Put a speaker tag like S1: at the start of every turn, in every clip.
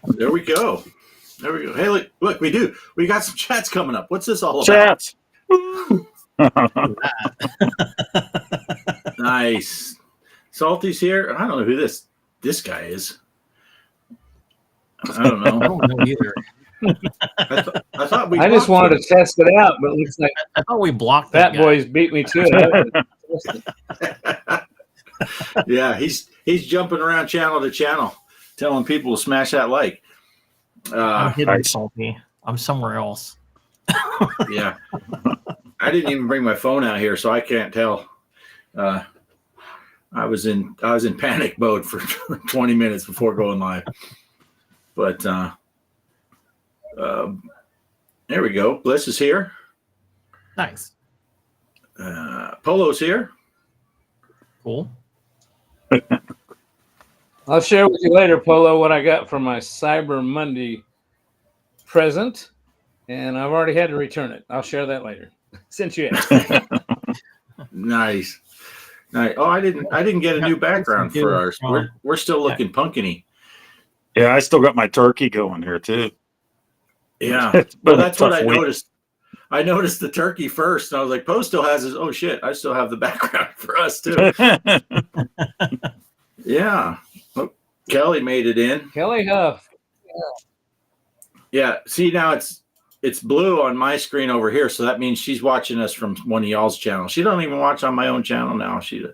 S1: There we go. Hey, look, we got some chats coming up. What's this all about?
S2: Chats.
S1: Nice. Salty's here. I don't know who this guy is. I don't know.
S3: I don't know either.
S1: I thought we.
S4: I just wanted to test it out, but it looks like
S3: I thought we blocked
S4: Fat
S3: that guy.
S4: Boys beat me to it.
S1: Yeah, he's jumping around channel to channel, telling people to smash that like.
S3: I'm hidden,
S2: Nice.
S3: Salty. I'm somewhere else.
S1: Yeah, I didn't even bring my phone out here, so I can't tell. I was in panic mode for 20 minutes before going live, but there we go. Bliss is here.
S3: Nice.
S1: Polo's here.
S3: Cool.
S4: I'll share with you later, Polo, what I got for my Cyber Monday present, and I've already had to return it. I'll share that later, since you asked.
S1: Nice. Oh, I didn't get a new background for ours. We're still looking pumpkin-y.
S2: Yeah, I still got my turkey going here too.
S1: Yeah, well, that's what I noticed. I noticed the turkey first, and I was like, Poe still has his. Oh shit, I still have the background for us too. Yeah. Oh, Kelly made it in.
S4: Kelly Huff.
S1: Yeah. See, now it's blue on my screen over here, so that means she's watching us from one of y'all's channels. She don't even watch on my own channel now. She's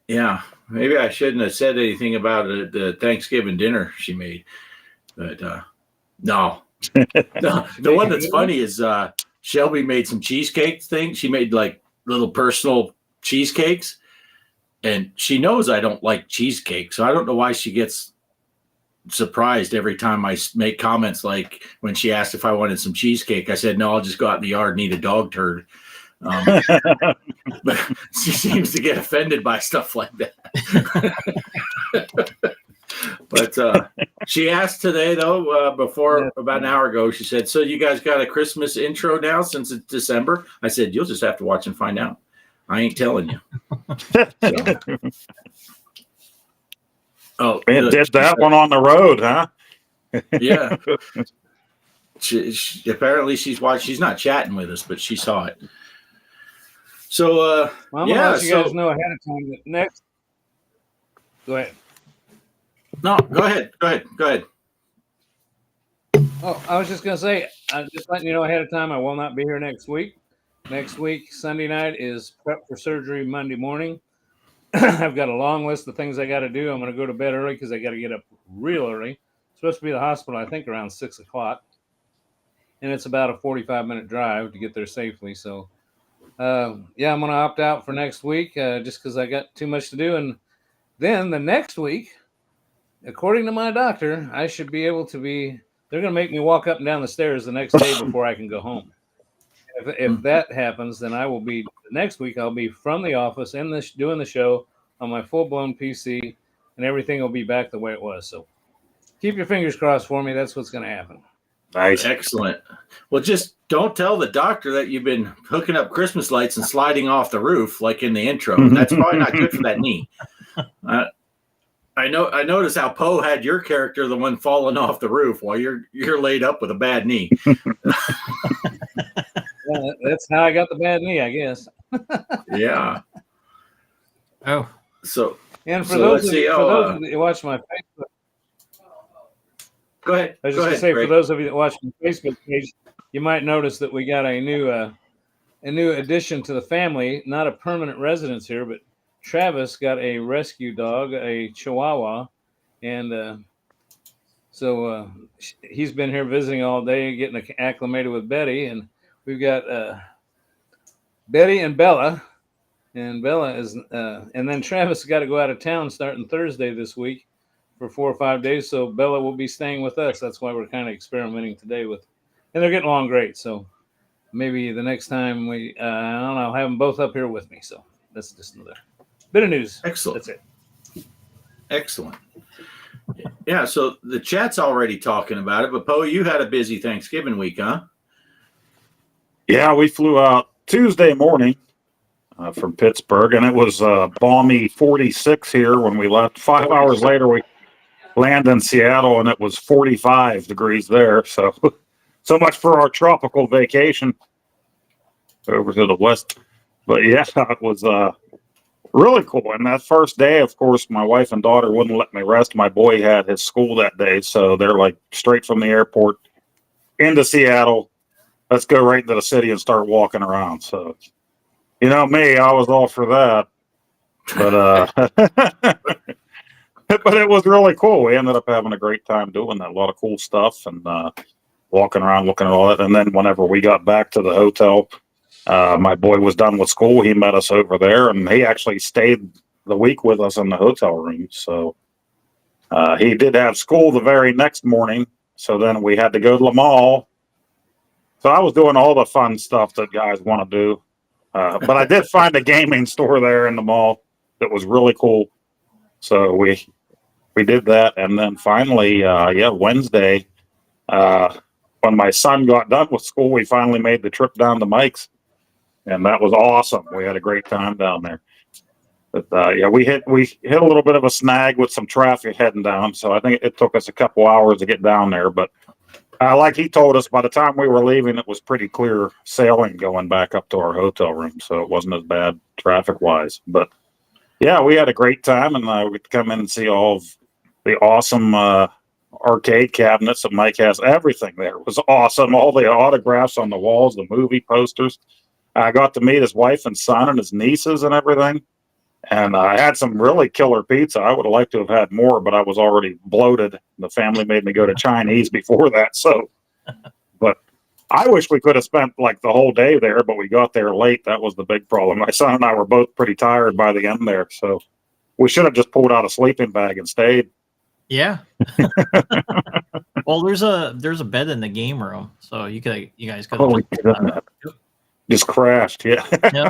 S1: yeah. Maybe I shouldn't have said anything about the Thanksgiving dinner she made, but no. The one that's funny is Shelby made some cheesecake things. She made like little personal cheesecakes, and she knows I don't like cheesecake, so I don't know why she gets surprised every time I make comments. Like when she asked if I wanted some cheesecake, I said no, I'll just go out in the yard and eat a dog turd. But she seems to get offended by stuff like that. But she asked today, though, before about an hour ago, she said, so you guys got a Christmas intro now since it's December? I said, you'll just have to watch and find out. I ain't telling you. Oh,
S2: Man, did that one on the road, huh?
S1: Yeah. She apparently she's watched. She's not chatting with us, but she saw it. So,
S4: Well, I'm gonna let you guys know ahead of time that next. Go ahead.
S1: No, go ahead.
S4: Oh, I was just gonna say, I'm just letting you know ahead of time. I will not be here next week. Next week, Sunday night, is prep for surgery Monday morning. I've got a long list of things I got to do. I'm going to go to bed early because I got to get up real early. I'm supposed to be at the hospital, I think, around 6 o'clock. And it's about a 45-minute drive to get there safely. So, yeah, I'm going to opt out for next week just because I got too much to do. And then the next week, according to my doctor, I should be able to be – they're going to make me walk up and down the stairs the next day before I can go home. If that happens, then I will be next week. I'll be from the office doing the show on my full-blown PC, and everything will be back the way it was. So keep your fingers crossed for me. That's what's going to happen.
S2: Nice.
S1: Excellent. Well, just don't tell the doctor that you've been hooking up Christmas lights and sliding off the roof like in the intro. That's probably not good for that knee. I noticed how Poe had your character, the one falling off the roof, while you're laid up with a bad knee.
S4: Well, that's how I got the bad knee, I guess.
S1: Yeah.
S3: Oh.
S1: So.
S4: And for those of you that watch my Facebook,
S1: go ahead.
S4: I was just going to say, for those of you that watch my Facebook page, you might notice that we got a new addition to the family. Not a permanent residence here, but Travis got a rescue dog, a Chihuahua, and so he's been here visiting all day, getting acclimated with Betty, and we've got Betty and Bella, and Bella is, and then Travis got to go out of town starting Thursday this week for 4 or 5 days. So Bella will be staying with us. That's why we're kind of experimenting today and they're getting along great. So maybe the next time I don't know, I'll have them both up here with me. So that's just another bit of news.
S1: Excellent.
S4: That's it.
S1: Excellent. Yeah. So the chat's already talking about it, but Poe, you had a busy Thanksgiving week, huh?
S2: Yeah, we flew out Tuesday morning. from Pittsburgh, and it was balmy 46 here when we left. 5 hours later, we landed in Seattle, and it was 45 degrees there. So, so much for our tropical vacation over to the west. But yeah, it was really cool. And that first day, of course, my wife and daughter wouldn't let me rest. My boy had his school that day, so they're like straight from the airport into Seattle. Let's go right into the city and start walking around. So, you know me, I was all for that. But but it was really cool. We ended up having a great time doing that. A lot of cool stuff and walking around, looking at all that. And then whenever we got back to the hotel, my boy was done with school. He met us over there, and he actually stayed the week with us in the hotel room. So he did have school the very next morning. So then we had to go to the mall. So I was doing all the fun stuff that guys want to do. But I did find a gaming store there in the mall that was really cool. So we did that. And then finally, Wednesday, when my son got done with school, we finally made the trip down to Mike's. And that was awesome. We had a great time down there. But we hit a little bit of a snag with some traffic heading down. So I think it took us a couple hours to get down there. But like he told us, by the time we were leaving, it was pretty clear sailing going back up to our hotel room. So it wasn't as bad traffic wise. But yeah, we had a great time, and we could come in and see all of the awesome arcade cabinets that Mike has. Everything there was awesome. All the autographs on the walls, the movie posters. I got to meet his wife and son and his nieces and everything. And I had some really killer pizza. I would have liked to have had more, but I was already bloated. The family made me go to Chinese before that. So, but I wish we could have spent like the whole day there, but we got there late. That was the big problem. My son and I were both pretty tired by the end there. So we should have just pulled out a sleeping bag and stayed.
S3: Yeah. Well, there's a bed in the game room, so you guys could have
S2: just crashed. Yeah.
S3: Yeah.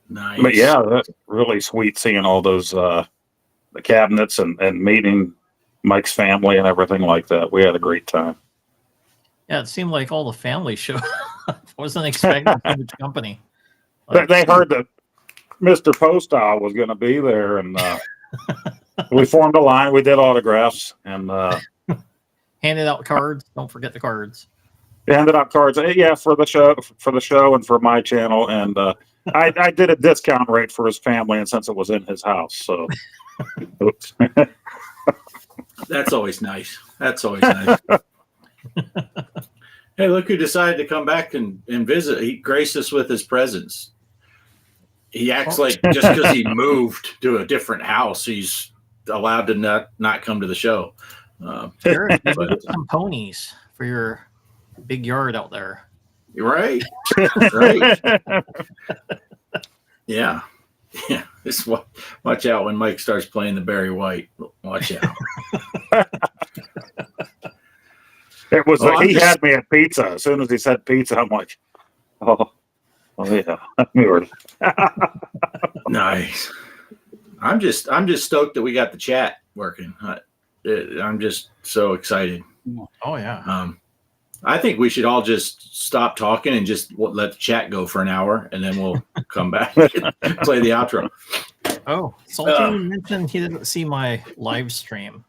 S1: Nice.
S2: But yeah, that's really sweet seeing all those the cabinets and meeting Mike's family and everything like that. We had a great time.
S3: Yeah, it seemed like all the family showed up. Wasn't expecting so much company.
S2: They heard that Mr. Poestyle was going to be there, and we formed a line. We did autographs and
S3: handed out cards. Don't forget the cards.
S2: handed out cards. Yeah, for the show, and for my channel. And I did a discount rate for his family, and since it was in his house, so. Oops.
S1: That's always nice. That's always nice. Hey, look who decided to come back and visit. He graced us with his presence. He acts like just because he moved to a different house, he's allowed to not come to the show.
S3: Sure, some ponies for your big yard out there.
S1: Right. Right. Yeah. Yeah. Just watch out when Mike starts playing the Barry White. Watch out.
S2: It was he had me at pizza. As soon as he said pizza, I'm like, oh yeah.
S1: Nice. I'm just stoked that we got the chat working. I'm just so excited.
S3: Oh yeah.
S1: I think we should all just stop talking and just let the chat go for an hour, and then we'll come back and play the outro.
S3: Oh, Salty mentioned he didn't see my live stream.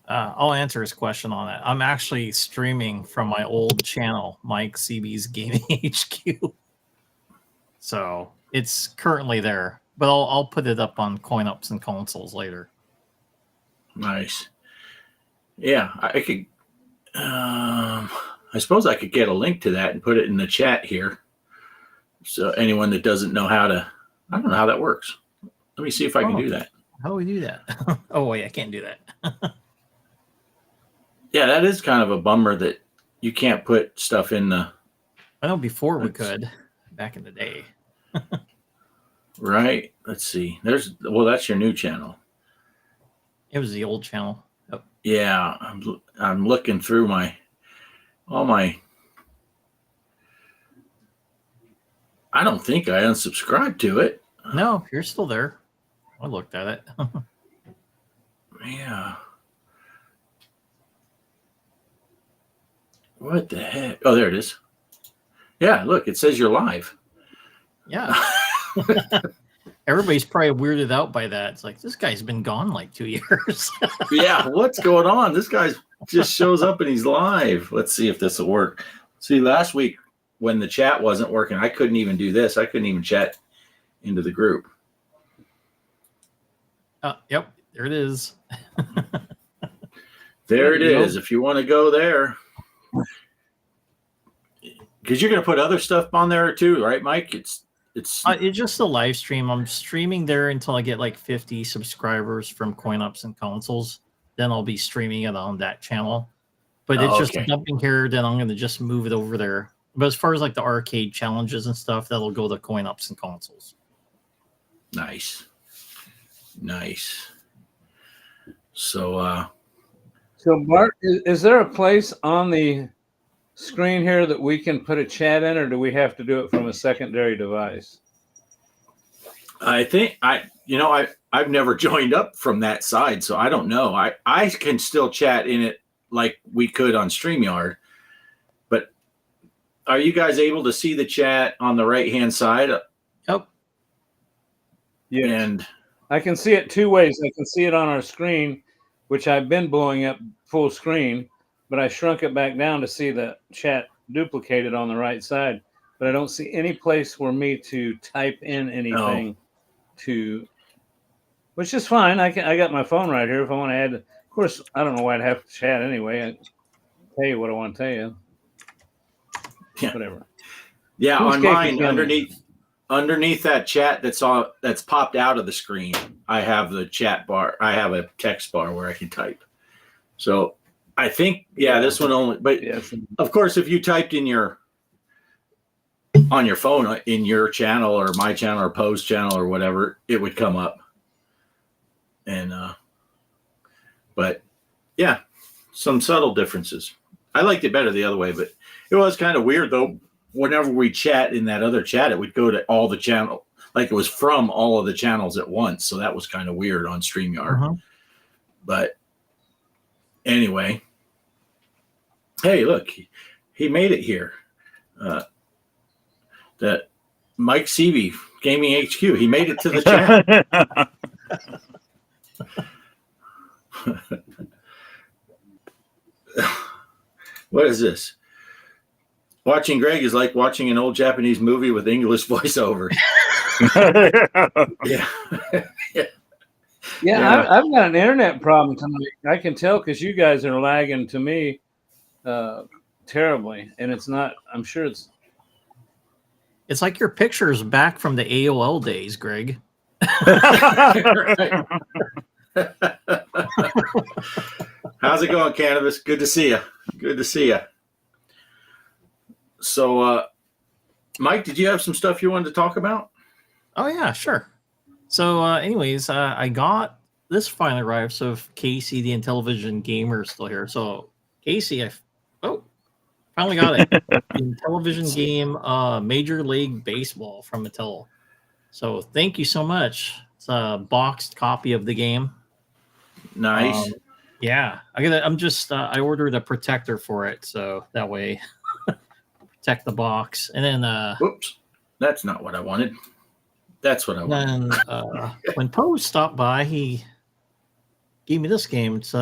S3: I'll answer his question on that. I'm actually streaming from my old channel, Mike CB's Gaming HQ. So it's currently there, but I'll put it up on Coin Ups and Consoles later.
S1: Nice. Yeah, I could. I suppose I could get a link to that and put it in the chat here. So anyone that doesn't know how to, I don't know how that works. Let me see if I can do that.
S3: How do we do that? Oh wait, I can't do that.
S1: Yeah, that is kind of a bummer that you can't put stuff in the.
S3: I know before we could, back in the day.
S1: Right. Let's see. That's your new channel.
S3: It was the old channel. Oh.
S1: Yeah, I'm looking through all my. I don't think I unsubscribed to it.
S3: No, you're still there. I looked at it.
S1: Yeah. What the heck? Oh, there it is. Yeah, look, it says you're live.
S3: Yeah. Everybody's probably weirded out by that. It's like, this guy's been gone like 2 years.
S1: Yeah, what's going on? This guy just shows up and he's live. Let's see if this will work. See, last week when the chat wasn't working, I couldn't even do this. I couldn't even chat into the group.
S3: Yep, there it is.
S1: There it is. If you want to go there. Because you're going to put other stuff on there too, right, Mike? It's
S3: just a live stream. I'm streaming there until I get like 50 subscribers from CoinUps and Consoles. Then I'll be streaming it on that channel. But it's just dumping here. Then I'm going to just move it over there. But as far as like the arcade challenges and stuff, that'll go to CoinUps and Consoles.
S1: Nice. So,
S4: Bart, is there a place on the screen here that we can put a chat in, or do we have to do it from a secondary device?
S1: I think I've never joined up from that side, so I don't know. I can still chat in it like we could on StreamYard, but are you guys able to see the chat on the right-hand side?
S3: Yep.
S4: Yeah.
S1: And
S4: I can see it two ways. I can see it on our screen, which I've been blowing up full screen, but I shrunk it back down to see the chat duplicated on the right side. But I don't see any place for me to type in anything which is fine. I got my phone right here if I want to add. Of course, I don't know why I'd have to chat anyway. I tell you what I want to tell you.
S1: Yeah.
S4: Whatever.
S1: Yeah, on mine, underneath that chat that's popped out of the screen, I have the chat bar. I have a text bar where I can type. So I think, this one only. But of course, if you typed in on your phone in your channel or my channel or Poe's channel or whatever, it would come up. And but yeah, some subtle differences. I liked it better the other way, but it was kind of weird though. Whenever we chat in that other chat, it would go to all the channel, like it was from all of the channels at once. So that was kind of weird on StreamYard. But anyway, hey, look, he made it here. That Mike Seavey, Gaming HQ, he made it to the chat. What is this? Watching Greg is like watching an old Japanese movie with English voiceover. Yeah.
S4: I've got an internet problem tonight. I can tell because you guys are lagging to me terribly, and it's not. I'm sure it's
S3: like your picture's back from the AOL days, Greg.
S1: How's it going, Cannabis? Good to see you. Good to see you. So, Mike, did you have some stuff you wanted to talk about?
S3: Oh, yeah, sure. So, anyways, I got this finally arrived. So, if Casey, the Intellivision gamer, is still here. So, Casey, finally got it. The Intellivision game, Major League Baseball from Mattel. So, thank you so much. It's a boxed copy of the game.
S1: Nice.
S3: Yeah, I ordered a protector for it, so that way protect the box. And then
S1: whoops, that's not what I wanted. That's what I wanted.
S3: Then when Poe stopped by, he gave me this game. It's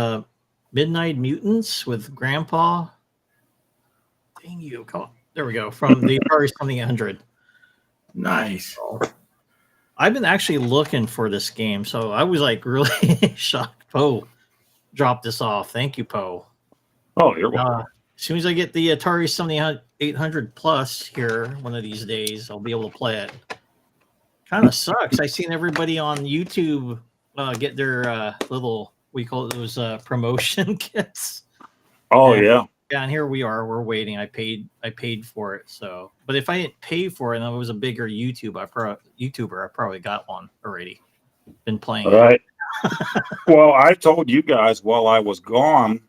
S3: Midnight Mutants with Grandpa. Dang you! Come on, there we go. From the Atari 2800.
S1: Nice.
S3: So, I've been actually looking for this game, so I was like really shocked. Poe dropped this off. Thank you, Poe.
S2: Oh, you're welcome.
S3: As soon as I get the Atari 7800 Plus here one of these days, I'll be able to play it. Kind of sucks. I seen everybody on YouTube get their little, we call it those promotion kits.
S2: Oh, yeah.
S3: Yeah, and here we are. We're waiting. I paid for it. So, but if I didn't pay for it and I was a bigger YouTuber, I probably got one already. Been playing.
S2: Right. Well, I told you guys while I was gone,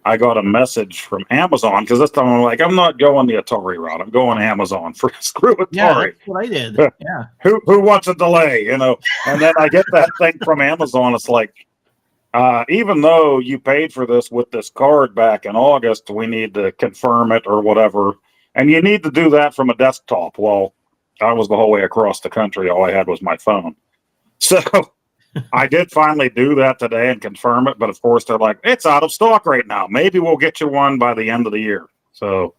S2: I got a message from Amazon because this time I'm like, I'm not going the Atari route. I'm going Amazon for screw Atari.
S3: Yeah, that's what I did. Yeah.
S2: Who wants a delay? You know. And then I get that thing from Amazon. It's like, even though you paid for this with this card back in August, we need to confirm it or whatever. And you need to do that from a desktop. Well, I was the whole way across the country. All I had was my phone. So I did finally do that today and confirm it. But of course, they're like, it's out of stock right now. Maybe we'll get you one by the end of the year. So.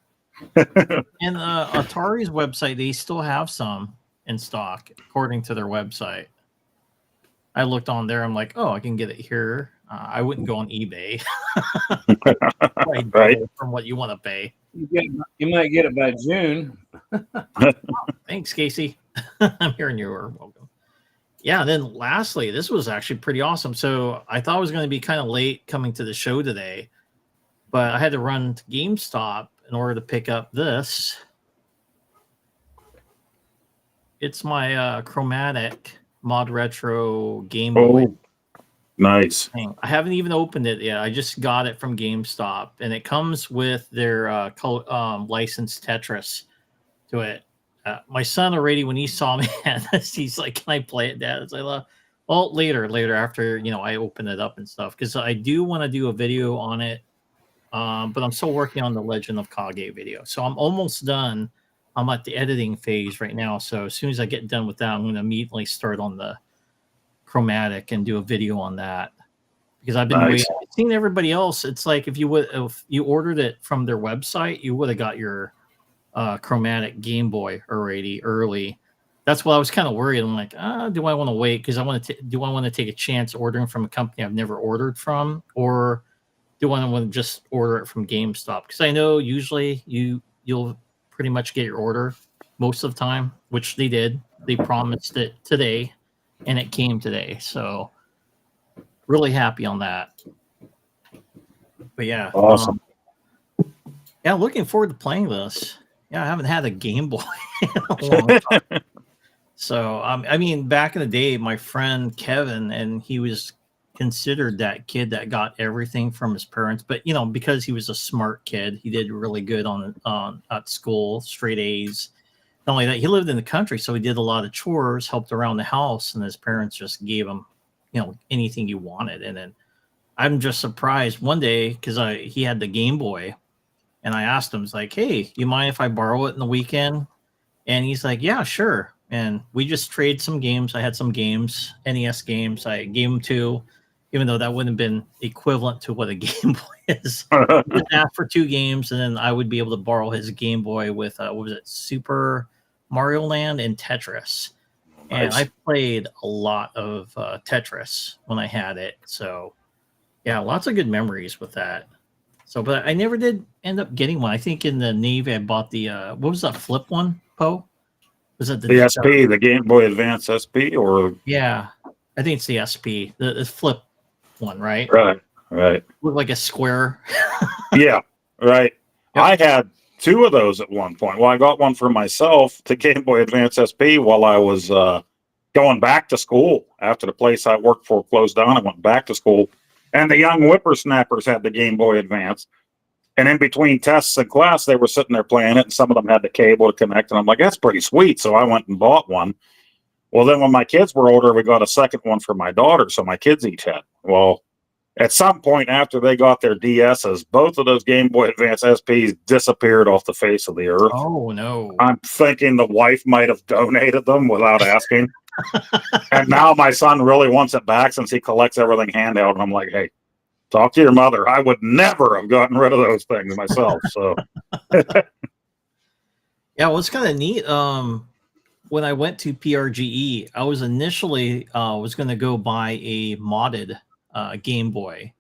S3: And Atari's website, they still have some in stock, according to their website. I looked on there. I'm like, oh, I can get it here. I wouldn't go on eBay.
S2: Right.
S3: From what you want to pay.
S4: You might get it by June.
S3: Thanks, Casey. I'm hearing you were welcome. Yeah, and then lastly, this was actually pretty awesome. So I thought I was going to be kind of late coming to the show today, but I had to run to GameStop in order to pick up this. It's my Chromatic Mod Retro Game Boy.
S2: Oh, nice.
S3: Thing. I haven't even opened it yet. I just got it from GameStop, and it comes with their licensed Tetris to it. My son already, when he saw me at this, he's like, "Can I play it, Dad?" It's like, well, later after I open it up and stuff, because I do want to do a video on it. But I'm still working on the Legend of Kage video. So I'm almost done. I'm at the editing phase right now. So as soon as I get done with that, I'm going to immediately start on the Chromatic and do a video on that. Because I've been waiting. I've seen everybody else. It's like if you ordered it from their website, you would have got your Chromatic Game Boy already early. That's why I was kind of worried. I'm like, do I want to wait? Because do I want to take a chance ordering from a company I've never ordered from, or do I want to just order it from GameStop? Because I know usually you'll pretty much get your order most of the time, which they did. They promised it today, and it came today. So really happy on that. But yeah,
S2: awesome.
S3: Yeah, looking forward to playing this. Yeah, I haven't had a Game Boy in a long time. So I mean, back in the day, my friend Kevin, and he was considered that kid that got everything from his parents, but because he was a smart kid, he did really good at school, straight A's. Not only that, he lived in the country, so he did a lot of chores, helped around the house, and his parents just gave him anything he wanted. And then I'm just surprised one day because he had the Game Boy, and I asked him, it's like, hey, you mind if I borrow it in the weekend? And he's like, yeah, sure. And we just traded some games. I had some games, NES games. I gave him 2, even though that wouldn't have been equivalent to what a Game Boy is. He just asked for 2 games, and then I would be able to borrow his Game Boy with, what was it, Super Mario Land and Tetris. And I played a lot of Tetris when I had it. So, yeah, lots of good memories with that. So, but I never did end up getting one. I think in the Navy, I bought the, what was that flip one, Poe? Was it
S2: the SP, the Game Boy Advance SP, or?
S3: Yeah, I think it's the SP, the flip one, right?
S2: Right.
S3: Looked like a square.
S2: Yeah, right.
S3: Yep.
S2: I had 2 of those at one point. Well, I got one for myself, the Game Boy Advance SP, while I was going back to school. After the place I worked for closed down, I went back to school. And the young whippersnappers had the Game Boy Advance. And in between tests and class, they were sitting there playing it, and some of them had the cable to connect. And I'm like, that's pretty sweet. So I went and bought one. Well, then when my kids were older, we got a second one for my daughter. So my kids each had. Well, at some point after they got their DSs, both of those Game Boy Advance SPs disappeared off the face of the earth.
S3: Oh, no.
S2: I'm thinking the wife might have donated them without asking. And now my son really wants it back since he collects everything handheld. And I'm like, hey, talk to your mother. I would never have gotten rid of those things myself. So,
S3: yeah, well, it's kind of neat. When I went to PRGE, I was initially was going to go buy a modded Game Boy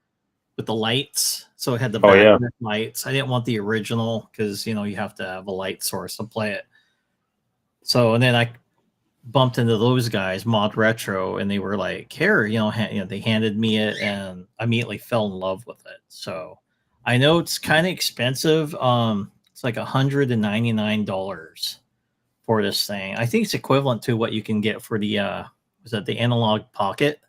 S3: with the lights. So it had the backlit lights. I didn't want the original because you have to have a light source to play it. So and then I bumped into those guys, Mod Retro, and they were like, here, they handed me it, and I immediately fell in love with it. So I know it's kind of expensive. It's like $199 for this thing. I think it's equivalent to what you can get for the was that the Analog Pocket,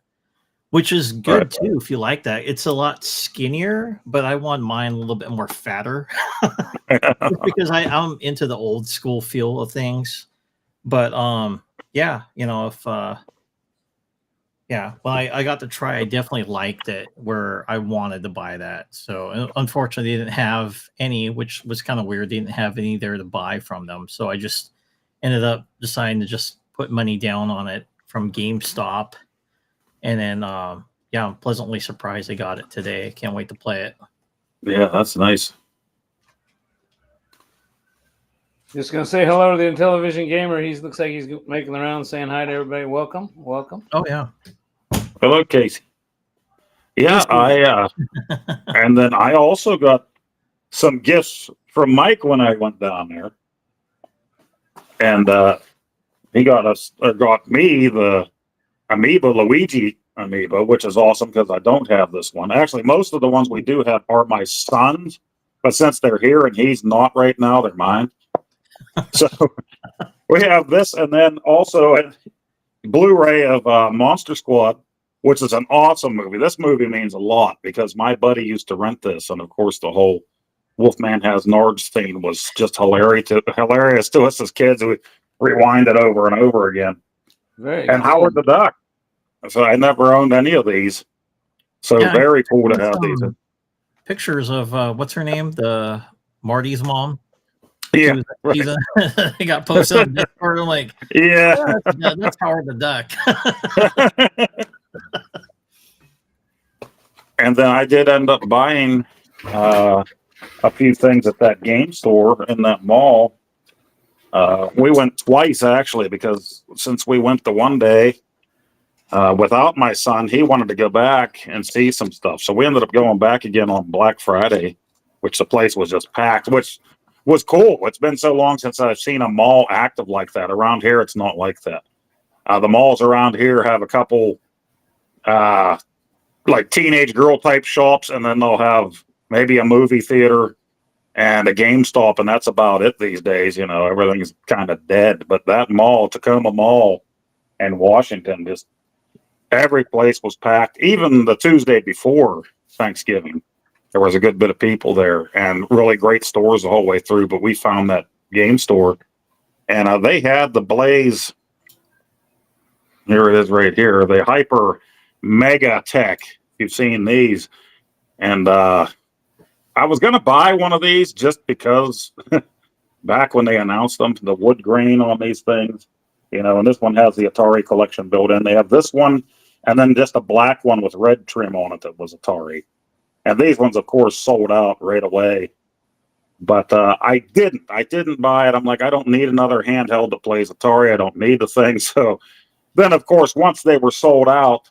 S3: which is good too if you like that. It's a lot skinnier, but I want mine a little bit more fatter just because I'm into the old school feel of things. But yeah, if Yeah, well, I got to try. I definitely liked it where I wanted to buy that. So unfortunately, they didn't have any, which was kind of weird. They didn't have any there to buy from them. So I just ended up deciding to just put money down on it from GameStop. And then, yeah, I'm pleasantly surprised I got it today. I can't wait to play it.
S2: Yeah, that's nice.
S4: Just gonna say hello to the Intellivision gamer. He looks like he's making the rounds, saying hi to everybody. Welcome.
S3: Oh, yeah.
S2: Hello, Casey. Yeah, and then I also got some gifts from Mike when I went down there, and he got me the Luigi amiibo, which is awesome because I don't have this one. Actually, most of the ones we do have are my son's, but since they're here and he's not right now, they're mine. So we have this, and then also a Blu-ray of Monster Squad, which is an awesome movie. This movie means a lot because my buddy used to rent this, and of course the whole Wolfman Has Nards thing was just hilarious to us as kids. We rewind it over and over again.
S4: Very
S2: and
S4: cool.
S2: Howard the Duck. So I never owned any of these. So
S3: Yeah,
S2: very cool to have these.
S3: Pictures of what's her name, the Marty's mom.
S2: Yeah,
S3: She's he got posted on Discord. I'm like,
S2: yeah.
S3: that's Howard the Duck.
S2: And then I did end up buying a few things at that game store in that mall. We went twice actually because since we went the one day without my son, he wanted to go back and see some stuff. So we ended up going back again on Black Friday, which the place was just packed, which was cool. It's been so long since I've seen a mall active like that. Around here, it's not like that. The malls around here have a couple like teenage girl type shops, and then they'll have maybe a movie theater and a GameStop, and that's about it these days. You know, everything's kind of dead. But that mall, Tacoma Mall in Washington, just every place was packed. Even the Tuesday before Thanksgiving, there was a good bit of people there, and really great stores the whole way through. But we found that game store, and they had the Blaze. Here it is right here. The Hyper Mega Tech. You've seen these. And I was going to buy one of these just because back when they announced them, the wood grain on these things, you know, and this one has the Atari collection built in. They have this one and then just a black one with red trim on it that was Atari. And these ones, of course, sold out right away. But I didn't buy it. I'm like, I don't need another handheld that plays Atari. I don't need the thing. So then, of course, once they were sold out,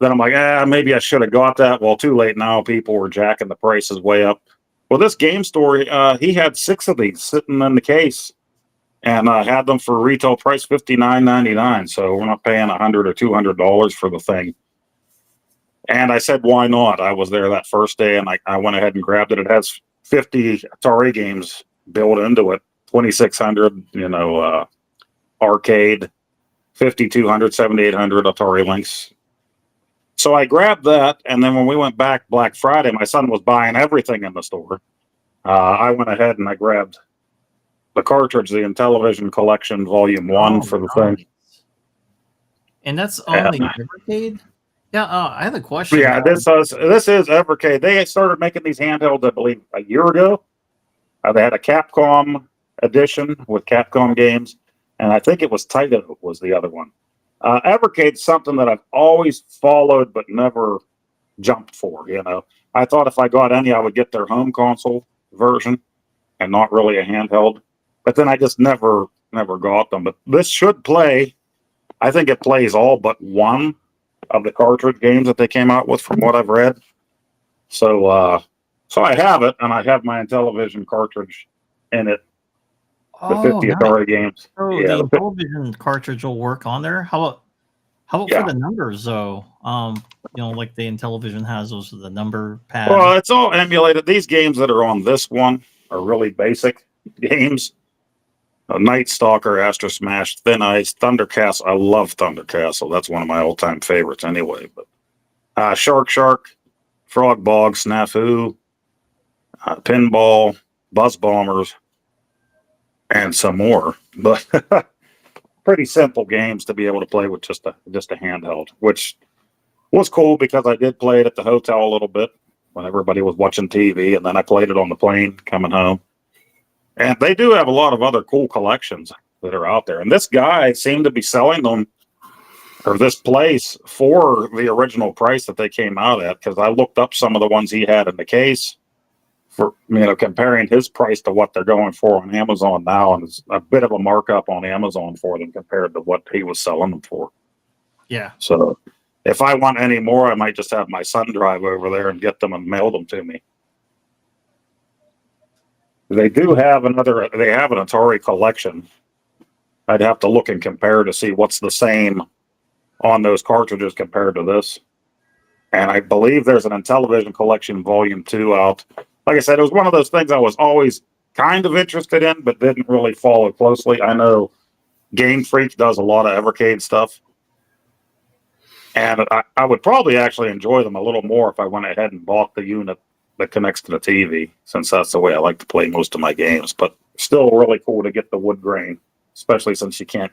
S2: then I'm like, maybe I should have got that. Well, too late now. People were jacking the prices way up. Well, this game store, he had 6 of these sitting in the case, and had them for retail price $59.99. So we're not paying $100 or $200 for the thing. And I said, why not? I was there that first day, and I went ahead and grabbed it. It has 50 Atari games built into it, 2600, you know, arcade, 5200, 7800 Atari Lynx. So I grabbed that, and then when we went back Black Friday, my son was buying everything in the store. I went ahead and I grabbed the cartridge, the Intellivision Collection Volume 1 for the thing.
S3: And that's on the Evercade? Yeah, I have a question.
S2: Yeah, this is Evercade. They started making these handhelds, I believe, a year ago. They had a Capcom edition with Capcom games, and I think it was Taito was the other one. Evercade's something that I've always followed but never jumped for, you know. I thought if I got any, I would get their home console version and not really a handheld. But then I just never got them. But this should play. I think it plays all but one of the cartridge games that they came out with from what I've read. So I have it, and I have my Intellivision cartridge in it. The 50 Atari games.
S3: So
S2: yeah,
S3: the Intellivision cartridge will work on there. How about for the numbers though? You know, like the Intellivision has those the number pad.
S2: Well, it's all emulated. These games that are on this one are really basic games. Night Stalker, Astro Smash, Thin Ice, Thunder Castle. I love Thunder Castle. That's one of my all-time favorites anyway. But Shark, Frog Bog, Snafu, Pinball, Buzz Bombers, and some more. But pretty simple games to be able to play with just a handheld, which was cool because I did play it at the hotel a little bit when everybody was watching TV, and then I played it on the plane coming home. And they do have a lot of other cool collections that are out there. And this guy seemed to be selling them, or this place, for the original price that they came out at, because I looked up some of the ones he had in the case for, comparing his price to what they're going for on Amazon now, and it's a bit of a markup on Amazon for them compared to what he was selling them for.
S3: Yeah.
S2: So if I want any more, I might just have my son drive over there and get them and mail them to me. They do have they have an Atari collection. I'd have to look and compare to see what's the same on those cartridges compared to this. And I believe there's an Intellivision Collection Volume 2 out. Like I said, it was one of those things I was always kind of interested in, but didn't really follow closely. I know Game Freak does a lot of Evercade stuff. And I would probably actually enjoy them a little more if I went ahead and bought the unit that connects to the TV, since that's the way I like to play most of my games. But still really cool to get the wood grain, especially since you can't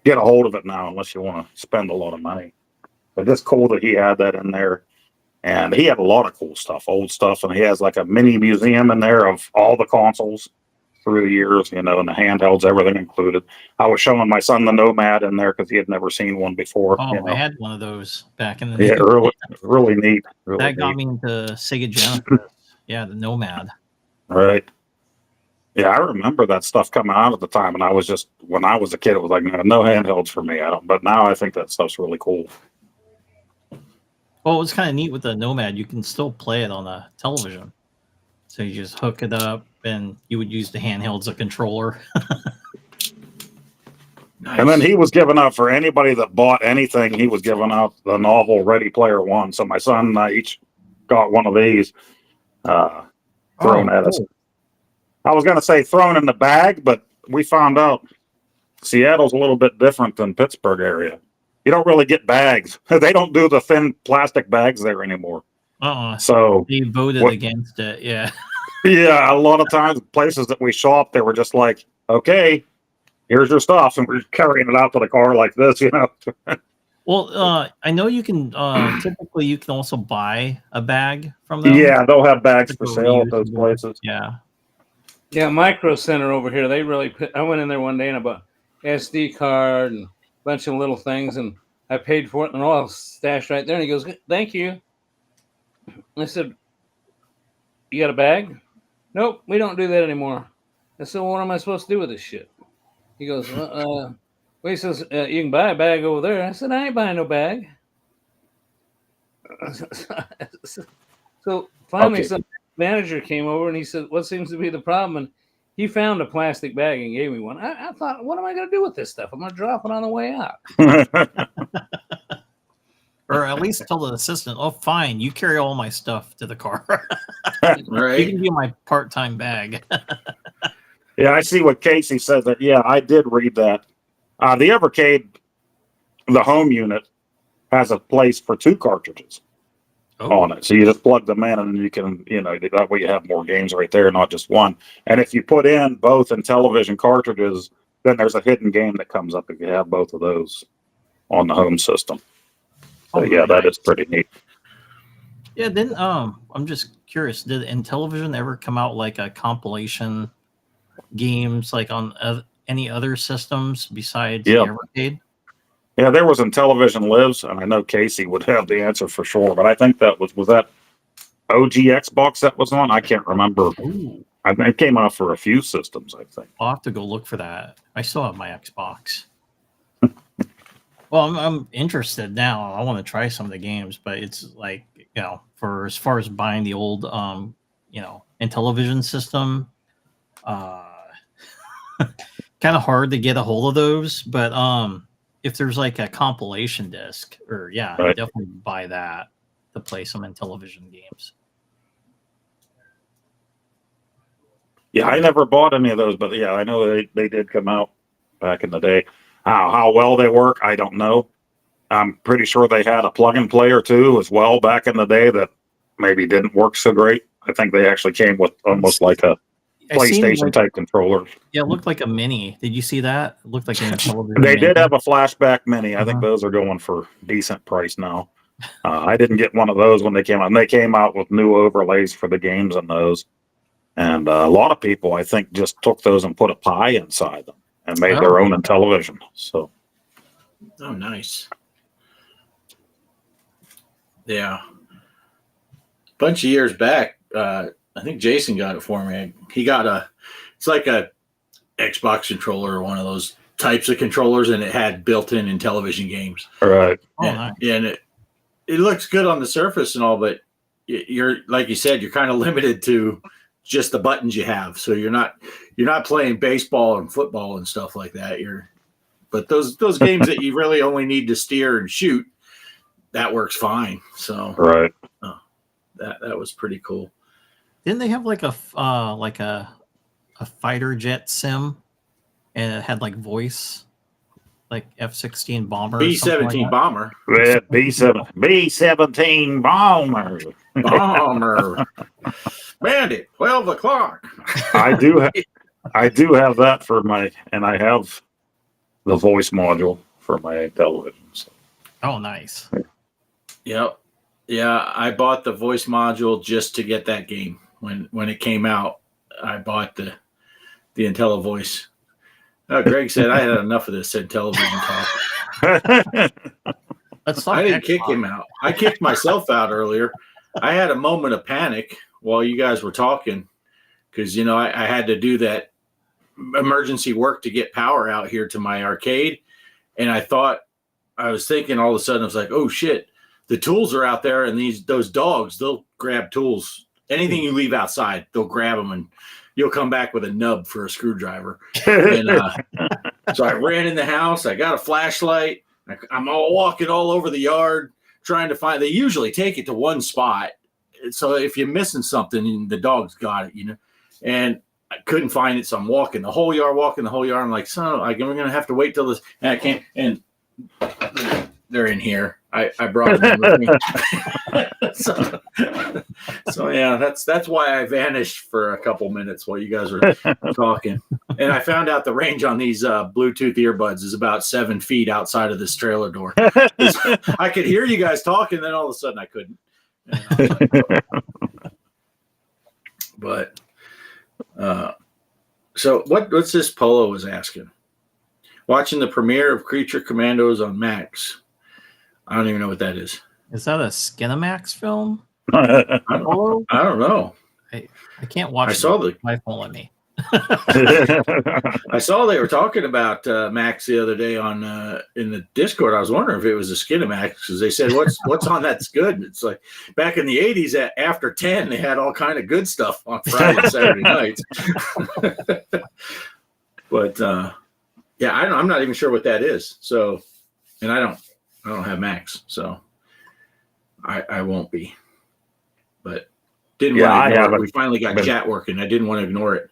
S2: get a hold of it now unless you want to spend a lot of money. But it's cool that he had that in there. And he had a lot of cool stuff, old stuff, and he has like a mini museum in there of all the consoles through the years, and the handhelds, everything included. I was showing my son the Nomad in there because he had never seen one before.
S3: Oh, I had one of those back in the day.
S2: Yeah, really neat. Really
S3: that got
S2: neat.
S3: me into Sega Genesis. Yeah, the Nomad.
S2: Right. Yeah, I remember that stuff coming out at the time, and I was just, when I was a kid, it was like, no handhelds for me. But now I think that stuff's really cool.
S3: Well, it was kind of neat with the Nomad. You can still play it on a television. So you just hook it up, and you would use the handheld as a controller.
S1: Nice.
S2: And then he was giving out, for anybody that bought anything, he was giving out the novel Ready Player One. So my son and I each got one of these thrown at us. I was going to say thrown in the bag, but we found out Seattle's a little bit different than Pittsburgh area. You don't really get bags. They don't do the thin plastic bags there anymore. So
S3: he voted against it. Yeah.
S2: Yeah, a lot of times places that we shop, they were just like, okay, here's your stuff, and we're carrying it out to the car like this,
S3: Well, I know you can typically you can also buy a bag from them.
S2: Yeah, they'll have bags for sale at those places.
S3: Yeah.
S4: Yeah, Micro Center over here, they really I went in there one day and I bought SD card and a bunch of little things, and I paid for it, and they're all stashed right there. And he goes, "Thank you." And I said, "You got a bag?" "Nope, we don't do that anymore." I said, "Well, what am I supposed to do with this shit?" He goes, well, he says, "You can buy a bag over there." I said, "I ain't buying no bag." So finally, some manager came over and he said, "What seems to be the problem?" And he found a plastic bag and gave me one. I thought, what am I going to do with this stuff? I'm going to drop it on the way out.
S3: Or at least tell the assistant, "Oh, fine, you carry all my stuff to the car."
S1: Right.
S3: You can be my part-time bag.
S2: Yeah, I see what Casey said that. Yeah, I did read that. The Evercade, the home unit, has a place for 2 cartridges on it. So you just plug them in, and you can, that way you have more games right there, not just one. And if you put in both Intellivision cartridges, then there's a hidden game that comes up if you have both of those on the home system. So yeah, that is pretty neat.
S3: Yeah, then I'm just curious, did Intellivision ever come out like a compilation games like on any other systems besides the Evercade?
S2: Yeah, there was Intellivision Lives, and I know Casey would have the answer for sure, but I think that was that OG Xbox that was on? I can't remember.
S3: Ooh.
S2: It came out for a few systems, I think.
S3: I'll have to go look for that. I still have my Xbox. Well, I'm interested now. I want to try some of the games, but it's like, for as far as buying the old, Intellivision system, kind of hard to get a hold of those. But if there's like a compilation disc, I'd definitely buy that to play some Intellivision games.
S2: Yeah, I never bought any of those, but yeah, I know they did come out back in the day. How well they work, I don't know. I'm pretty sure they had a plug-and play or two as well back in the day that maybe didn't work so great. I think they actually came with almost like a
S3: seen,
S2: PlayStation
S3: like,
S2: type controllers.
S3: yeah, it looked like a mini. Did you see that? It looked like an television.
S2: They did
S3: mini.
S2: have a flashback mini. I think
S3: Uh-huh.
S2: those are going for decent price now. I didn't get one of those when they came out. And they came out with new overlays for the games on those. And a lot of people, I think, just took those and put a Pi inside them and made their own Intellivision. So,
S1: Oh, nice. Yeah. A bunch of years back, I think Jason got it for me. He got it's like a Xbox controller or one of those types of controllers, and it had built-in Intellivision games.
S2: all right.
S1: And it looks good on the surface and all, but you're, like you said, you're kind of limited to just the buttons you have. So you're not playing baseball and football and stuff like that. But those games that you really only need to steer and shoot, that works fine. So
S2: Right.
S1: that was pretty cool.
S3: Didn't they have like a fighter jet sim, and it had like voice, like F-16 bomber,
S1: B-17 bomber.
S2: Yeah, B-17 bomber.
S1: Bomber. Bandit, 12 o'clock.
S2: I do have that for and I have the voice module for my television. So.
S3: Oh, nice.
S1: Yep. Yeah, I bought the voice module just to get that game. When it came out, I bought the IntelliVoice. Greg said I had enough of this Intellivision talk.
S3: Let's talk.
S1: I didn't kick him out. I kicked myself out earlier. I had a moment of panic while you guys were talking because, I had to do that emergency work to get power out here to my arcade. And I was thinking all of a sudden, I was like, oh, shit, the tools are out there. And those dogs, they'll grab tools. Anything you leave outside, they'll grab them and you'll come back with a nub for a screwdriver. And so I ran in the house. I got a flashlight. I'm walking all over the yard trying to find. They usually take it to one spot. So if you're missing something, the dog's got it, And I couldn't find it. So I'm walking the whole yard. I'm like, we're going to have to wait till this. And I can't. And they're in here. I brought them in with me. so yeah, that's why I vanished for a couple minutes while you guys were talking. And I found out the range on these Bluetooth earbuds is about 7 feet outside of this trailer door. I could hear you guys talking, then all of a sudden I couldn't. But so what's this Polo was asking? Watching the premiere of Creature Commandos on Max. I don't even know what that is.
S3: Is that a Skinamax film?
S1: I don't know.
S3: I can't watch.
S1: I saw
S3: my phone let me.
S1: I saw they were talking about Max the other day on in the Discord. I was wondering if it was a Skinamax because they said what's on that's good. It's like back in the 80s after 10 they had all kind of good stuff on Friday and Saturday nights. But yeah, I'm not even sure what that is. So, and I don't have Max, so I won't be. But didn't want to ignore it. We finally got chat working. I didn't want to ignore it.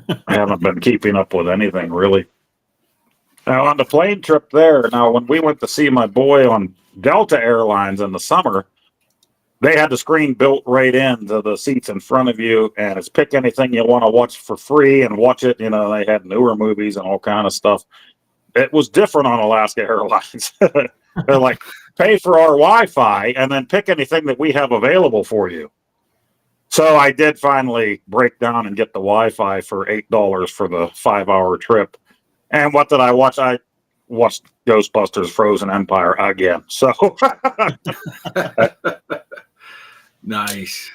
S2: I haven't been keeping up with anything really. Now on the plane trip there, when we went to see my boy on Delta Airlines in the summer, they had the screen built right into the seats in front of you, and it's pick anything you want to watch for free and watch it. They had newer movies and all kind of stuff. It was different on Alaska Airlines. They're like, pay for our Wi-Fi and then pick anything that we have available for you. So I did finally break down and get the Wi-Fi for $8 for the 5-hour trip. And what did I watch? I watched Ghostbusters Frozen Empire again. So
S1: nice.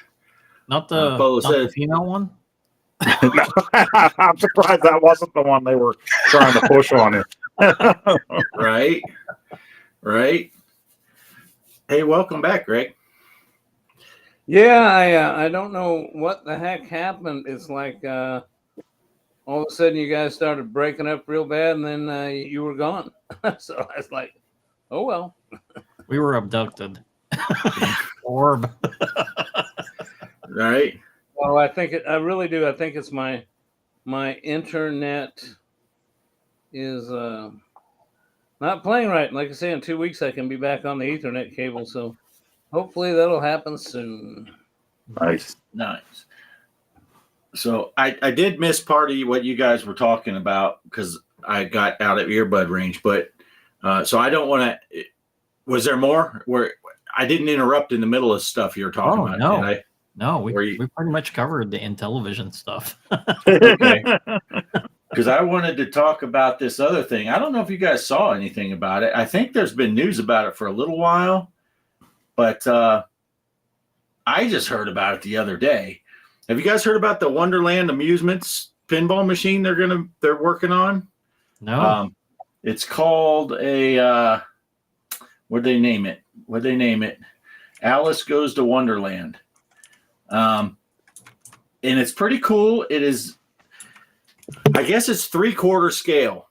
S3: Not the female one?
S2: I'm surprised that wasn't the one they were trying to push on it.
S1: Right. Hey, welcome back, Greg.
S4: Yeah, I don't know what the heck happened. It's like all of a sudden you guys started breaking up real bad, and then you were gone. So I was like, oh well.
S3: We were abducted. Orb.
S1: Right.
S4: Well, I really do. I think it's my internet is not playing right. Like I say, in 2 weeks I can be back on the Ethernet cable. So hopefully that'll happen soon.
S2: Nice.
S1: So I did miss part of what you guys were talking about because I got out of earbud range. But so I don't want to. Was there more? Where I didn't interrupt in the middle of stuff you were talking about?
S3: No.
S1: Did I?
S3: No, we pretty much covered the Intellivision stuff.
S1: Okay. Because I wanted to talk about this other thing. I don't know if you guys saw anything about it. I think there's been news about it for a little while, but I just heard about it the other day. Have you guys heard about the Wonderland Amusements pinball machine they're working on?
S3: No.
S1: It's called a what'd they name it? Alice Goes to Wonderland. And it's pretty cool. It is, I guess it's 3/4 scale.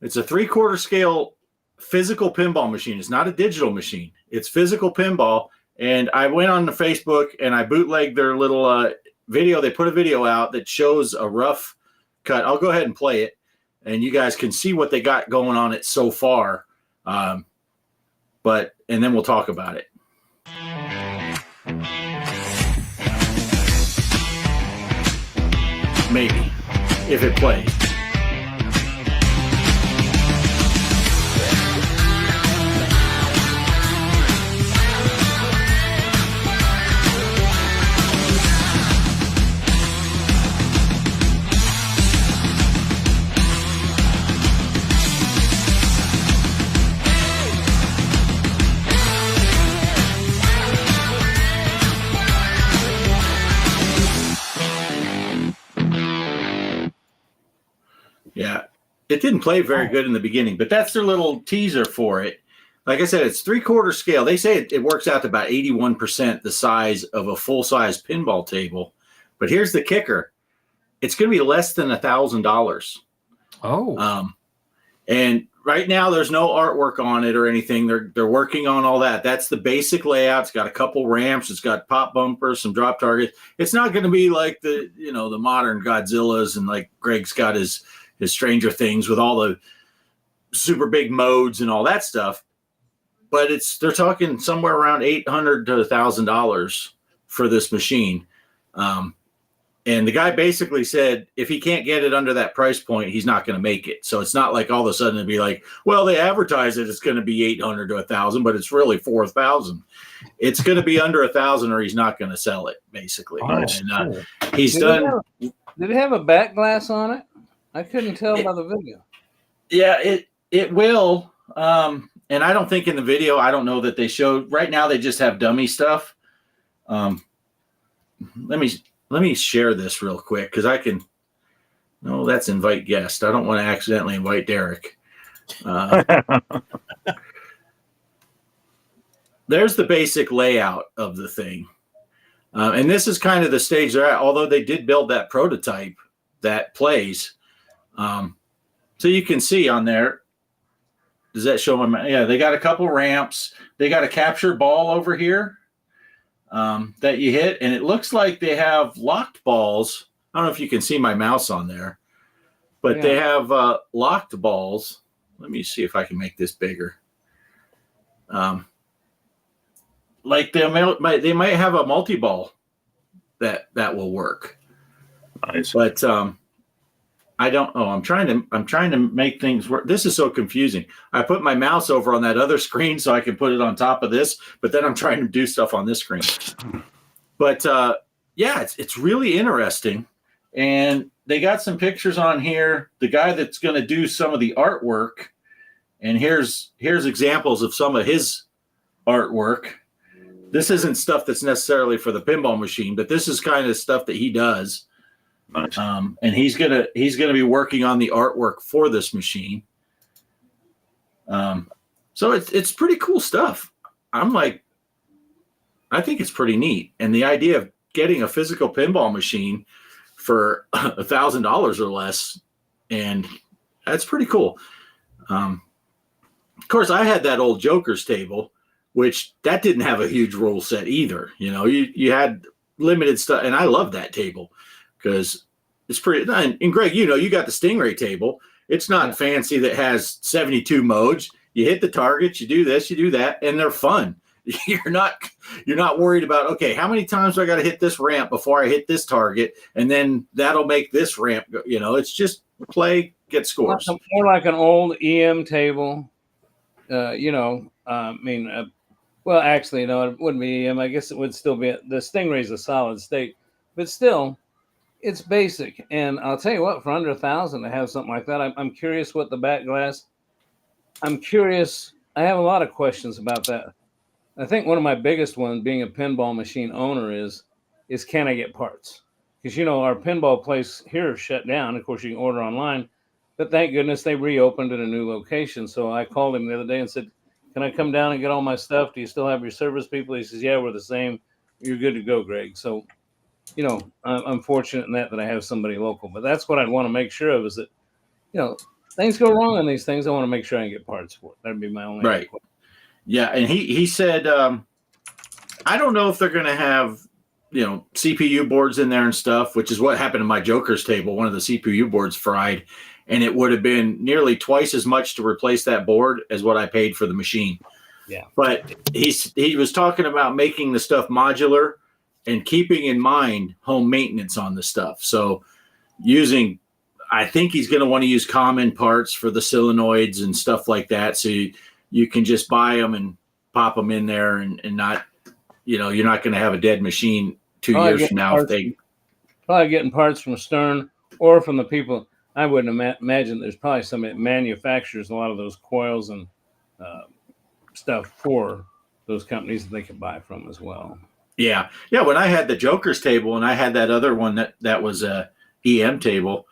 S1: It's a 3/4 scale physical pinball machine. It's not a digital machine. It's physical pinball. And I went on the Facebook and I bootlegged their little video. They put a video out that shows a rough cut. I'll go ahead and play it, and you guys can see what they got going on it so far. And then we'll talk about it. Maybe, if it plays. Yeah, it didn't play very good in the beginning, but that's their little teaser for it. Like I said, it's 3/4 scale. They say it works out to about 81% the size of a full-size pinball table. But here's the kicker. It's going to be less than $1,000.
S3: Oh.
S1: And right now there's no artwork on it or anything. They're working on all that. That's the basic layout. It's got a couple ramps. It's got pop bumpers, some drop targets. It's not going to be like the modern Godzillas and like Greg's got his Stranger Things with all the super big modes and all that stuff. But they're talking somewhere around $800 to $1,000 for this machine. And the guy basically said if he can't get it under that price point, he's not going to make it. So it's not like all of a sudden it'd be like, well, they advertise it's going to be $800 to $1,000, but it's really $4,000. It's going to be under $1,000 or he's not going to sell it, basically.
S3: Nice.
S1: And he's done.
S4: Did it have a back glass on it? I couldn't tell by the video.
S1: Yeah, it will. And I don't think in the video, I don't know that they showed. Right now, they just have dummy stuff. Let me share this real quick because I can. No, that's invite guest. I don't want to accidentally invite Derek. There's the basic layout of the thing. And this is kind of the stage they're at, although they did build that prototype that plays. So you can see on there, does that show my? Yeah, they got a couple ramps. They got a capture ball over here that you hit, and it looks like they have locked balls. I don't know if you can see my mouse on there, but they have locked balls. Let me see if I can make this bigger. Like they might have a multi-ball that will work.
S2: Nice.
S1: But I don't know. I'm trying to make things work. This is so confusing. I put my mouse over on that other screen so I can put it on top of this, but then I'm trying to do stuff on this screen. But yeah, it's really interesting. And they got some pictures on here. The guy that's going to do some of the artwork, and here's examples of some of his artwork. This isn't stuff that's necessarily for the pinball machine, but this is kind of stuff that he does.
S2: Nice.
S1: And he's gonna be working on the artwork for this machine. So it's pretty cool stuff. I think it's pretty neat. And the idea of getting a physical pinball machine for $1,000 or less, and that's pretty cool. Of course, I had that old Joker's table, which that didn't have a huge rule set either. You had limited stuff, and I love that table. Because it's pretty, and Greg, you got the Stingray table. It's not fancy that has 72 modes. You hit the targets, you do this, you do that, and they're fun. you're not worried about, okay, how many times do I got to hit this ramp before I hit this target, and then that'll make this ramp go. It's just play, get scores.
S4: More like an old EM table. Well, actually, no, it wouldn't be EM. I guess it would still be the Stingray's a solid state, but still, it's basic. And I'll tell you what, for under $1,000 to have something like that, I'm curious what the back glass. I'm curious. I have a lot of questions about that. I think one of my biggest ones, being a pinball machine owner, is can I get parts? Because our pinball place here shut down. Of course, you can order online, but thank goodness they reopened at a new location. So I called him the other day and said, "Can I come down and get all my stuff? Do you still have your service people?" He says, "Yeah, we're the same. You're good to go, Greg." So, I'm fortunate in that I have somebody local. But that's what I'd want to make sure of is that, things go wrong on these things. I want to make sure I can get parts for it. That'd be my only
S1: right. Question. Yeah, and he said, I don't know if they're going to have, CPU boards in there and stuff, which is what happened to my Joker's table. One of the CPU boards fried, and it would have been nearly twice as much to replace that board as what I paid for the machine.
S4: Yeah.
S1: But he was talking about making the stuff modular and keeping in mind home maintenance on the stuff. So I think he's going to want to use common parts for the solenoids and stuff like that. So you can just buy them and pop them in there and not, you're not going to have a dead machine 2 years from now.
S4: Probably getting parts from Stern or from the people. I wouldn't imagine there's probably some that manufactures a lot of those coils and stuff for those companies that they could buy from as well.
S1: Yeah. Yeah. When I had the Joker's table and I had that other one that was a EM table,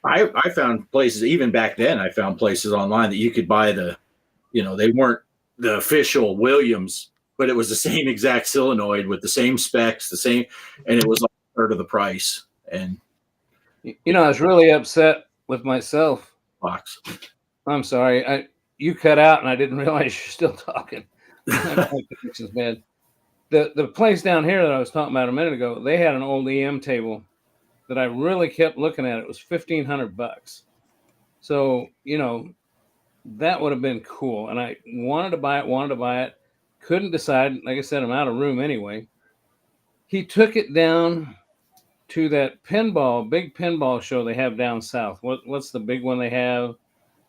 S1: I found places, even back then, I found places online that you could buy they weren't the official Williams, but it was the same exact solenoid with the same specs, and it was like a third of the price. And
S4: I was really upset with myself.
S1: Box.
S4: I'm sorry. You cut out and I didn't realize you're still talking. Which is bad. The place down here that I was talking about a minute ago, they had an old EM table that I really kept looking at. It was $1,500. So, that would have been cool. And I wanted to buy it. Couldn't decide. Like I said, I'm out of room anyway. He took it down to that big pinball show they have down south. What's the big one they have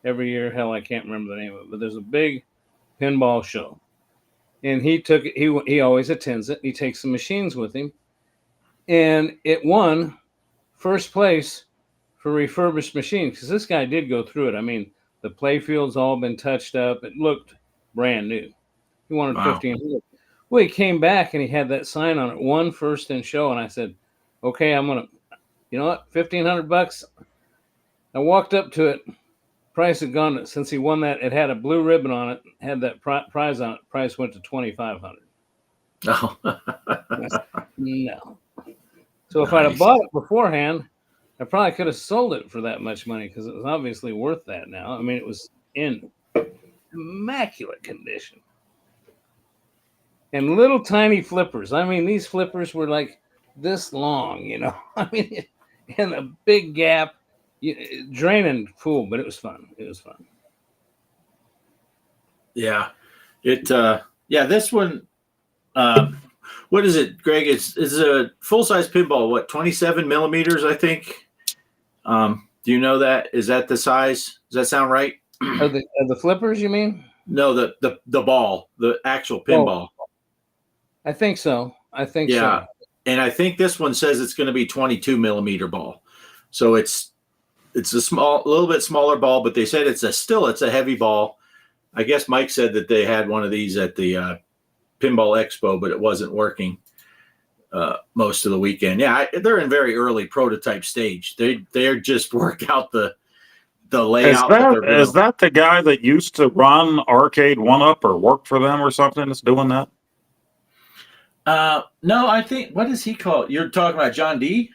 S4: every year? Hell, I can't remember the name of it, but there's a big pinball show. And he took it, he always attends it. He takes some machines with him. And it won first place for refurbished machines, because this guy did go through it. I mean, the playfield's all been touched up. It looked brand new. He wanted $1,500. Well, he came back and he had that sign on it, won first in show. And I said, okay, I'm going to, you know what, $1,500. I walked up to it. Price had gone, since he won that, it had a blue ribbon on it, had that prize on it. Price went to $2,500.
S1: Oh.
S4: Said, no. So if I'd have bought it beforehand, I probably could have sold it for that much money, because it was obviously worth that now. I mean, it was in immaculate condition. And little tiny flippers. I mean, these flippers were like this long, I mean, in a big gap. Draining fool, but it was fun. Yeah.
S1: This one, what is it, Greg? It's a full-size pinball, what, 27 millimeters, I think? Do you know that? Is that the size? Does that sound right?
S4: Are the flippers, you mean?
S1: No, the ball, the actual pinball.
S4: Oh, I think so. So.
S1: And I think this one says it's going to be 22 millimeter ball. So it's a little bit smaller ball, but they said it's a heavy ball. I guess Mike said that they had one of these at the Pinball Expo, but it wasn't working most of the weekend. Yeah, they're in very early prototype stage. They're just work out the layout.
S2: Is that the guy that used to run Arcade 1-Up or work for them or something that's doing that?
S1: No, I think, what is he called? You're talking about John D?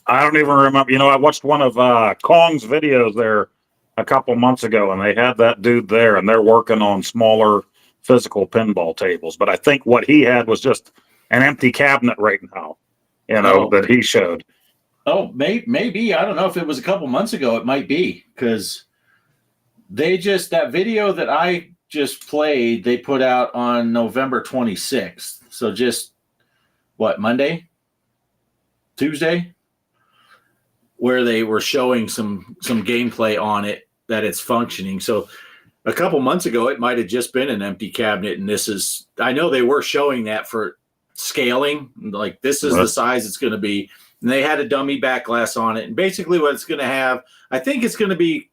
S2: I don't even remember. I watched one of Kong's videos there a couple months ago, and they had that dude there, and they're working on smaller physical pinball tables. But I think what he had was just an empty cabinet right now, that he showed.
S1: Oh, maybe. I don't know if it was a couple months ago. It might be, because that video that I just played, they put out on November 26th. So just what, Monday? Tuesday? Where they were showing some gameplay on it that it's functioning. So a couple months ago, it might have just been an empty cabinet, and this is, I know they were showing that for scaling, like this is the size it's going to be, and they had a dummy back glass on it, and basically what it's going to have, I think it's going to be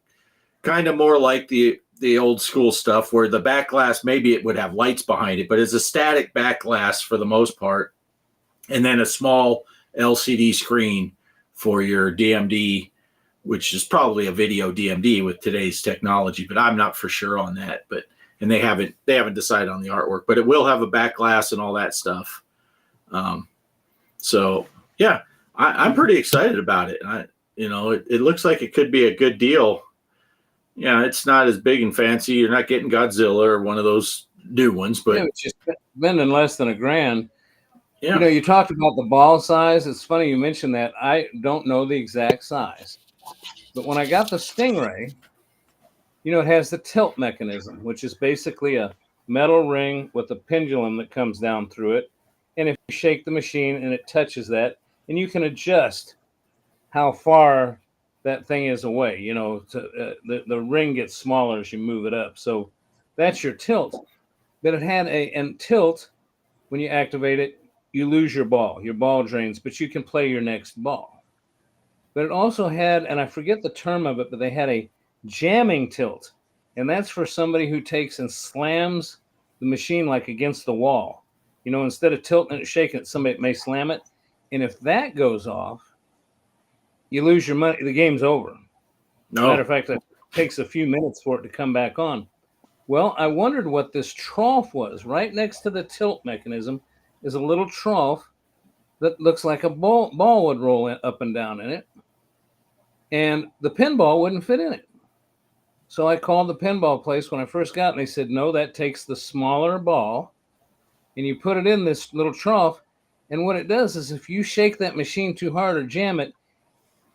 S1: kind of more like the old school stuff where the back glass, maybe it would have lights behind it, but it's a static back glass for the most part, and then a small LCD screen for your DMD, which is probably a video DMD with today's technology, but I'm not for sure on that. But and they haven't decided on the artwork, but it will have a back glass and all that stuff. So yeah, I'm pretty excited about it. It looks like it could be a good deal. Yeah, it's not as big and fancy. You're not getting Godzilla or one of those new ones, but
S4: it's just spending less than $1,000.
S1: Yeah.
S4: You talked about the ball size. It's funny you mentioned that. I don't know the exact size. But when I got the Stingray, it has the tilt mechanism, which is basically a metal ring with a pendulum that comes down through it. And if you shake the machine and it touches that, and you can adjust how far that thing is away, the ring gets smaller as you move it up. So that's your tilt. But it had and tilt, when you activate it, you lose your ball drains, but you can play your next ball. But it also had, and I forget the term of it, but they had a jamming tilt. And that's for somebody who takes and slams the machine like against the wall. Instead of tilting it and shaking it, somebody may slam it. And if that goes off, you lose your money. The game's over.
S1: No.
S4: Matter of fact, it takes a few minutes for it to come back on. Well, I wondered what this trough was. Right next to the tilt mechanism is a little trough that looks like a ball would roll up and down in it. And the pinball wouldn't fit in it. So I called the pinball place when I first got it, and they said, no, that takes the smaller ball, and you put it in this little trough. And what it does is if you shake that machine too hard or jam it,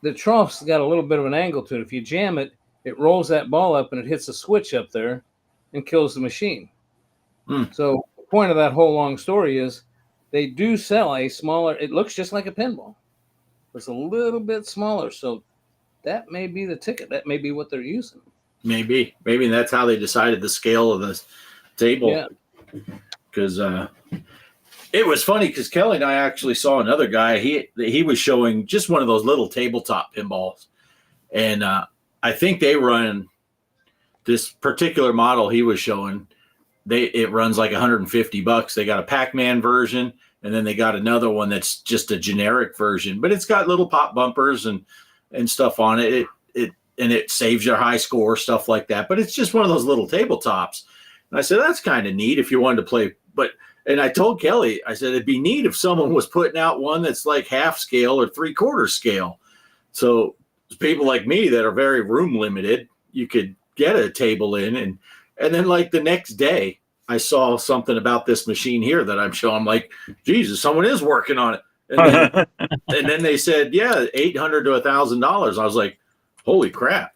S4: the trough's got a little bit of an angle to it. If you jam it, it rolls that ball up and it hits a switch up there and kills the machine. So the point of that whole long story is they do sell a smaller, it looks just like a pinball. It's a little bit smaller. So that may be the ticket. That may be what they're using. Maybe
S1: that's how they decided the scale of the table.
S4: Yeah.
S1: Because it was funny because Kelly and I actually saw another guy. He was showing just one of those little tabletop pinballs. And I think they run this particular model he was showing. It runs like $150. They got a Pac-Man version, and then they got another one that's just a generic version, but it's got little pop bumpers and stuff on it. It saves your high score, stuff like that. But it's just one of those little tabletops. And I said, that's kind of neat if you wanted to play. And I told Kelly, I said, it'd be neat if someone was putting out one that's like half scale or 3/4 scale. So people like me that are very room limited, you could get a table in. And then like the next day, I saw something about this machine here that I'm showing. I'm like, Jesus, someone is working on it. And then they said, yeah, $800 to $1,000. I was like, holy crap.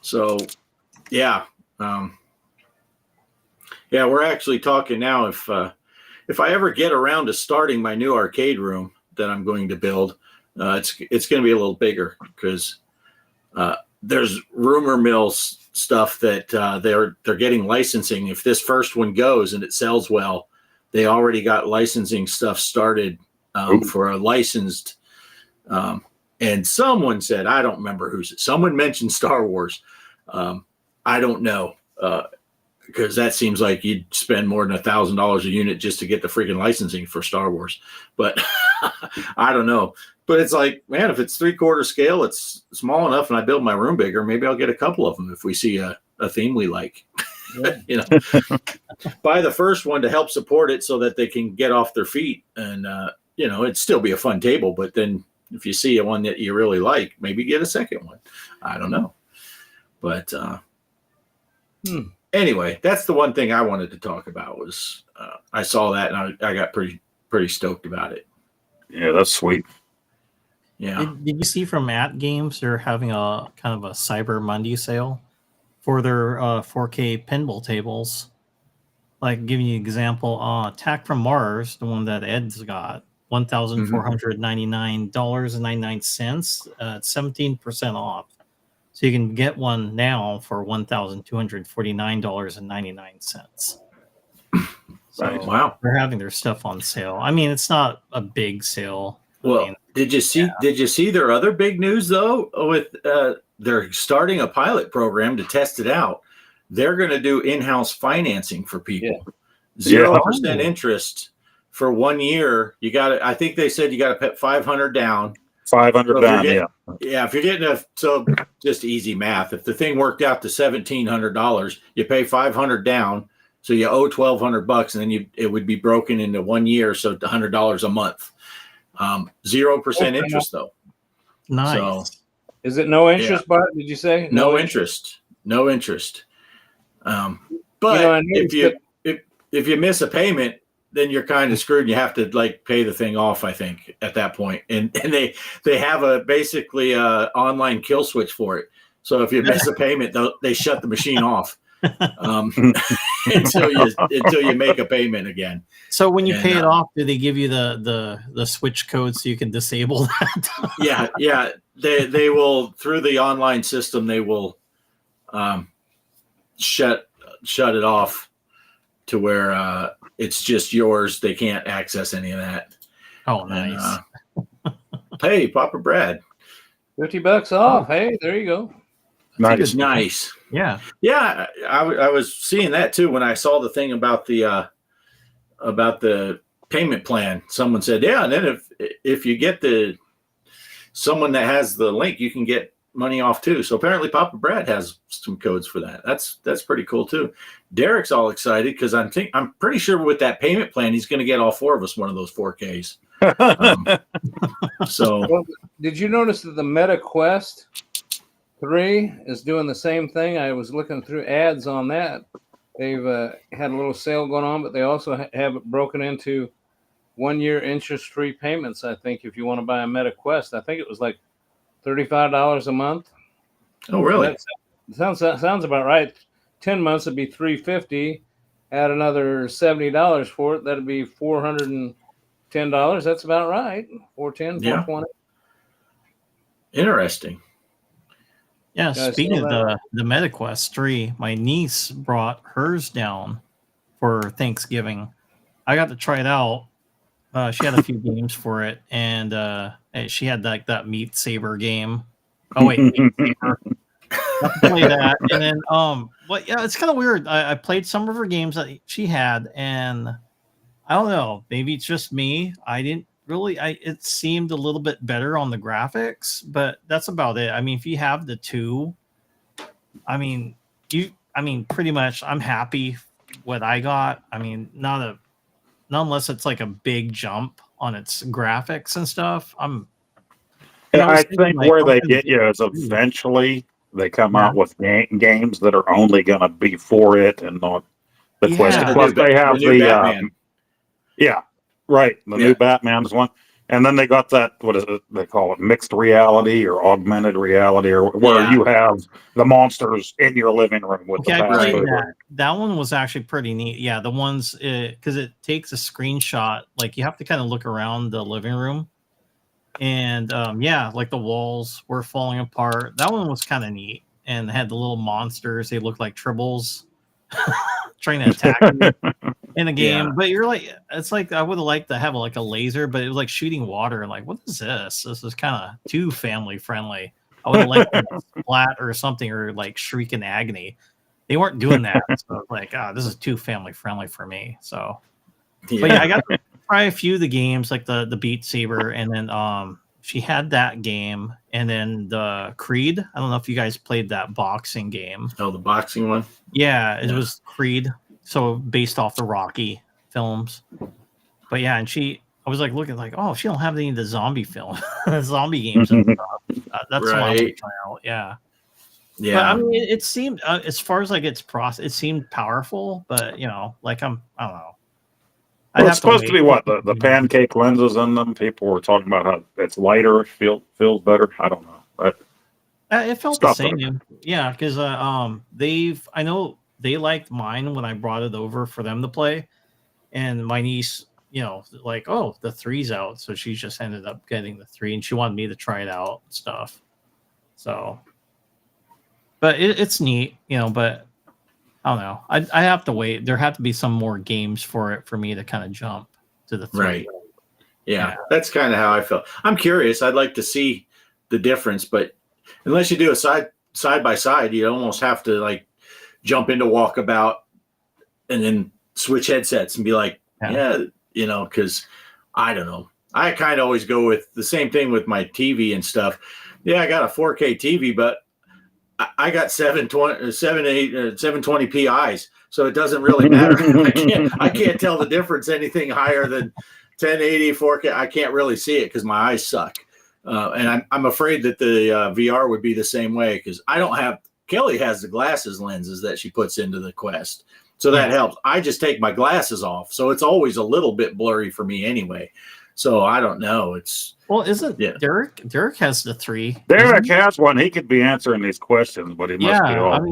S1: So, yeah. We're actually talking now if I ever get around to starting my new arcade room that I'm going to build, it's going to be a little bigger because there's rumor mill stuff that they're getting licensing. If this first one goes and it sells well, they already got licensing stuff started for a licensed. And someone said, I don't remember someone mentioned Star Wars. I don't know. Because that seems like you'd spend more than $1,000 a unit just to get the freaking licensing for Star Wars. But I don't know. But it's like, man, if it's 3/4 scale, it's small enough, and I build my room bigger. Maybe I'll get a couple of them if we see a theme we like. Yeah. Buy the first one to help support it so that they can get off their feet, and it'd still be a fun table. But then if you see a one that you really like, maybe get a second one. I don't know. But anyway, that's the one thing I wanted to talk about was I saw that and I got pretty stoked about it.
S2: Yeah, that's sweet.
S3: Yeah. Did you see from At Games they're having a kind of a Cyber Monday sale for their 4K pinball tables? like giving you an example, Attack from Mars, the one that Ed's got, $1,499.99, 17% off. So you can get one now for $1,249.99. So
S2: Nice.
S1: Wow.
S3: they're having their stuff on sale. I mean, it's not a big sale.
S1: Well,
S3: I mean,
S1: did you see their other big news though? With they're starting a pilot program to test it out. They're going to do in-house financing for people. 0% interest for 1 year. You got to. I think they said you got to put $500 down.
S2: 500 down.
S1: Yeah, if you're getting just easy math. If the thing worked out to $1,700, you pay $500 down, so you owe $1,200, and then it would be broken into 1 year, so $100 a month. 0% interest though.
S3: nice.
S1: So,
S4: Is it no interest, Bart? Did you say
S1: no interest? No interest. But
S4: I noticed
S1: if you miss a payment, then you're kind of screwed. You have to like pay the thing off, I think, at that point. And they have basically a online kill switch for it. So if you miss a payment, they shut the machine off until you make a payment again.
S3: So when you pay it off, do they give you the switch code so you can disable that?
S1: yeah. They will, through the online system, they will shut it off to where it's just yours. They can't access any of that.
S3: Oh, nice.
S1: And, hey, Papa Brad.
S4: $50 off. Hey, there you go.
S2: Nice.
S1: Nice.
S3: Yeah.
S1: Yeah, I was seeing that too when I saw the thing about the payment plan. Someone said, yeah, and then if you get someone that has the link, you can get money off too. So apparently Papa Brad has some codes for that. That's pretty cool too. Derek's all excited because I'm pretty sure with that payment plan, he's going to get all four of us one of those 4Ks.
S4: Well, did you notice that the Meta Quest 3 is doing the same thing? I was looking through ads on that. They've had a little sale going on, but they also have it broken into 1 year interest-free payments. I think if you want to buy a Meta Quest, I think it was like $35 a month.
S1: Oh, really?
S4: So sounds about right. 10 months would be $350. Add another $70 for it, that'd be $410. That's about right. $410, $420.
S1: Interesting.
S3: Yeah, speaking of the MetaQuest 3, my niece brought hers down for Thanksgiving. I got to try it out. She had a few games for it, and she had like that Meat Saber game. Oh wait, Meat Saber. I played that, and then but yeah, it's kind of weird. I played some of her games that she had, and I don't know. Maybe it's just me. I didn't really. It seemed a little bit better on the graphics, but that's about it. I mean, if you have the two, pretty much, I'm happy what I got. I mean, not unless it's like a big jump on its graphics and stuff.
S2: I think where they get you is eventually they come out with games that are only going to be for it and not the Quest. Plus, they have the
S1: Batman.
S2: The new Batman's one. And then they got that, what is it? They call it mixed reality or augmented reality, or where you have the monsters in your living room with the
S3: I played
S2: passcode.
S3: that. That one was actually pretty neat. Yeah, the ones, because it takes a screenshot. Like, you have to kind of look around the living room. And, like the walls were falling apart. That one was kind of neat. And had the little monsters. They looked like tribbles trying to attack you in the game. But you're like, it's like, I would have liked to have like a laser, but it was like shooting water. Like, what is this? This is kind of too family friendly. I would have liked a splat or something, or like shriek in agony. They weren't doing that. So like, this is too family friendly for me. So, but I got to try a few of the games, like the Beat Saber, and then she had that game, and then the Creed. I don't know if you guys played that boxing game.
S1: Oh, the boxing one?
S3: Yeah, it was Creed. So based off the Rocky films. But yeah, and I was like looking like, oh, she don't have any of the zombie zombie games and stuff. That's what I want to try out. Yeah.
S1: Yeah.
S3: But I mean, it seemed, as far as like its process, it seemed powerful, but like I don't know.
S2: Well, it's supposed to be what the pancake lenses in them. People were talking about how it's lighter, feels better. I don't know, but
S3: it felt the same. Yeah, because I know they liked mine when I brought it over for them to play, and my niece, like, oh, the 3's out, so she just ended up getting the 3, and she wanted me to try it out and stuff. So, but it's neat, but I don't know. I have to wait. There have to be some more games for it for me to kind of jump to the 3.
S1: Right. Yeah, that's kind of how I felt. I'm curious. I'd like to see the difference, but unless you do a side by side, you almost have to like jump into Walkabout and then switch headsets and be like, because I don't know. I kind of always go with the same thing with my TV and stuff. Yeah, I got a 4K TV, but I got 720p eyes, so it doesn't really matter. I can't tell the difference anything higher than 1080 4K. I can't really see it because my eyes suck, and I'm afraid that the VR would be the same way because I don't have. Kelly has the glasses lenses that she puts into the Quest, so that helps. I just take my glasses off, so it's always a little bit blurry for me anyway. So I don't know.
S3: Isn't Derek? Derek has the 3.
S2: Derek has one. He could be answering these questions, but he must be all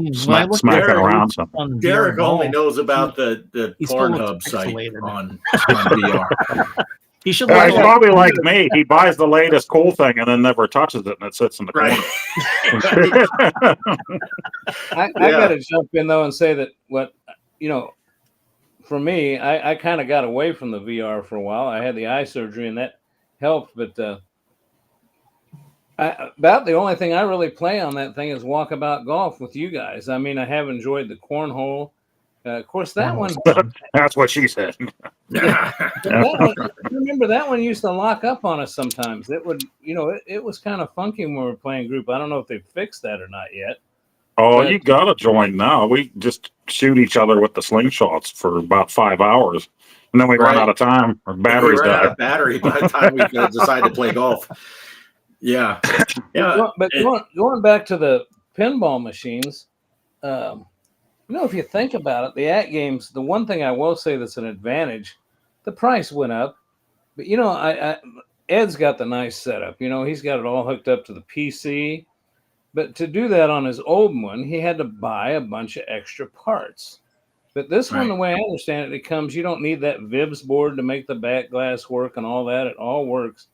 S2: smacking around something.
S1: Derek only knows about the Pornhub site on VR.
S3: He should.
S2: He's probably like me. He buys the latest cool thing and then never touches it, and it sits in the corner.
S4: I got to jump in though and say that for me, I kind of got away from the VR for a while. I had the eye surgery and that helped, but about the only thing I really play on that thing is Walkabout Golf with you guys. I mean, I have enjoyed the cornhole. Of course, that one.
S2: That's what she said.
S4: Remember that one used to lock up on us sometimes. It would, it was kind of funky when we were playing group. I don't know if they fixed that or not yet.
S2: Oh, you gotta join now. We just shoot each other with the slingshots for about 5 hours, and then we run out of time. Our batteries die.
S1: Out of battery by the time we decide to play golf. Yeah.
S4: But going back to the pinball machines, if you think about it, the at games. The one thing I will say that's an advantage, the price went up, but Ed's got the nice setup. He's got it all hooked up to the PC. But to do that on his old one, he had to buy a bunch of extra parts. But this one, the way I understand it, you don't need that Vibs board to make the back glass work and all that. It all works.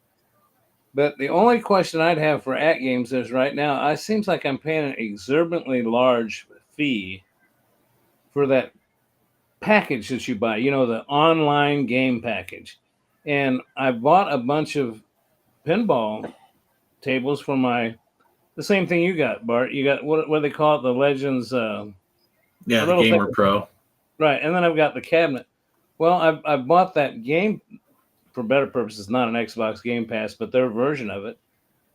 S4: But the only question I'd have for at games is right now, it seems like I'm paying an exorbitantly large fee for that package that you buy, the online game package. And I bought a bunch of pinball tables for the same thing you got, Bart. You got what do they call it? The Legends.
S1: The Gamer Pro.
S4: Right, and then I've got the cabinet. Well, I bought that game for better purposes, not an Xbox Game Pass, but their version of it.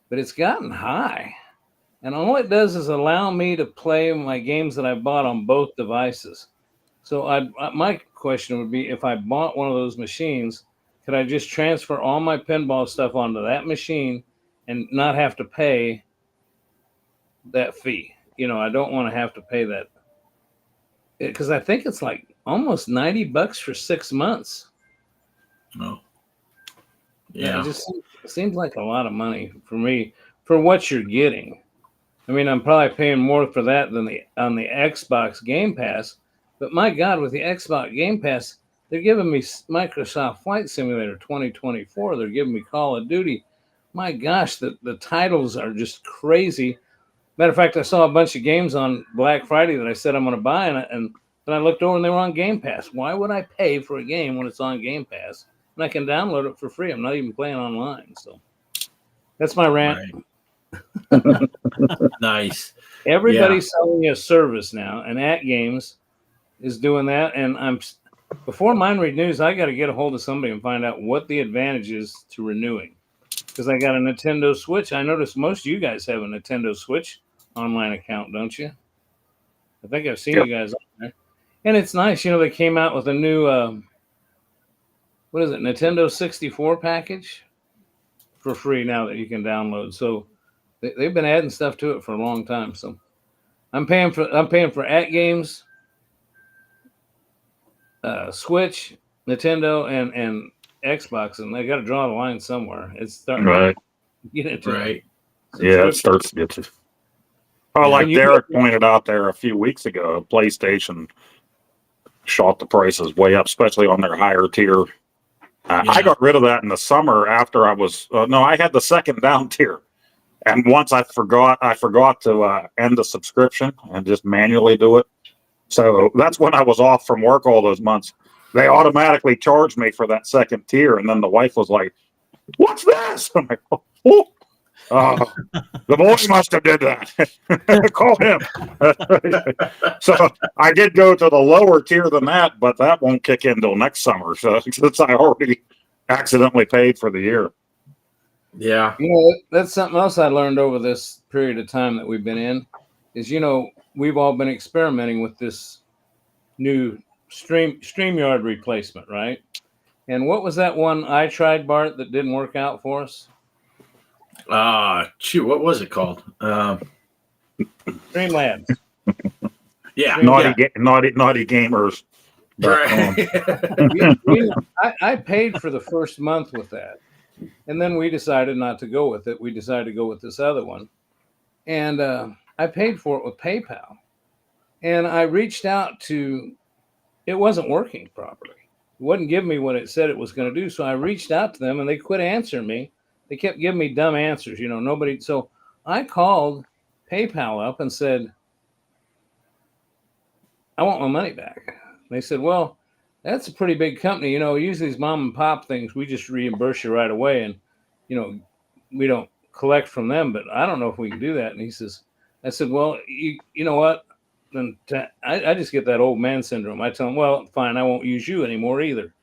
S4: But it's gotten high, and all it does is allow me to play my games that I bought on both devices. So my question would be, if I bought one of those machines, could I just transfer all my pinball stuff onto that machine and not have to pay that fee? I don't want to have to pay that, because I think it's like almost $90 for 6 months.
S1: Oh, yeah.
S4: It just seems like a lot of money for me for what you're getting. I mean, I'm probably paying more for that than on the Xbox Game Pass. But my God, with the Xbox Game Pass, they're giving me Microsoft Flight Simulator 2024. They're giving me Call of Duty. My gosh, the titles are just crazy. Matter of fact, I saw a bunch of games on Black Friday that I said I'm going to buy, and then I looked over and they were on Game Pass. Why would I pay for a game when it's on Game Pass and I can download it for free? I'm not even playing online. So that's my rant.
S1: Right. Nice.
S4: Everybody's selling you a service now, and At Games is doing that. And before mine renews, I got to get a hold of somebody and find out what the advantage is to renewing. Because I got a Nintendo Switch. I noticed most of you guys have a Nintendo Switch online account, don't you? I think I've seen you guys on there. And it's nice. They came out with a new, Nintendo 64 package for free now that you can download. So they've been adding stuff to it for a long time. So I'm paying for At Games, Switch, Nintendo, and Xbox, and they got to draw the line somewhere. It's starting
S2: right.
S4: to get into
S1: right.
S4: So
S2: it starts to get to. Oh, like
S4: And you-
S2: Derek pointed out there a few weeks ago, PlayStation shot the prices way up, especially on their higher tier. I got rid of that in the summer after I was no, I had the second down tier, and once I forgot to end the subscription and just manually do it. So that's when I was off from work all those months. They automatically charged me for that second tier, and then the wife was like, "What's this?" I'm like, "Oh, the boy must have did that. Call him." So I did go to the lower tier than that, but that won't kick in till next summer. So since I already accidentally paid for the year.
S1: Yeah.
S4: You know, that's something else I learned over this period of time that we've been in is, you know, we've all been experimenting with this new StreamYard replacement, right? And what was that one I tried, Bart, that didn't work out for us?
S1: Shoot, what was it called?
S4: Streamlabs.
S1: Yeah.
S2: Naughty gamers.
S1: Right.
S4: I paid for the first month with that. And then we decided not to go with it. We decided to go with this other one. And I paid for it with PayPal. And I reached out to, it wasn't working properly. It wouldn't give me what it said it was going to do. So I reached out to them and they quit answering me. They kept giving me dumb answers, you know, nobody. So I called PayPal up and said, I want my money back. They said, well, that's a pretty big company. You know, usually these mom and pop things, we just reimburse you right away. And, you know, we don't collect from them, but I don't know if we can do that. And he says, I said, well, you know what? And I just get that old man syndrome. I tell him, well, fine, I won't use you anymore either.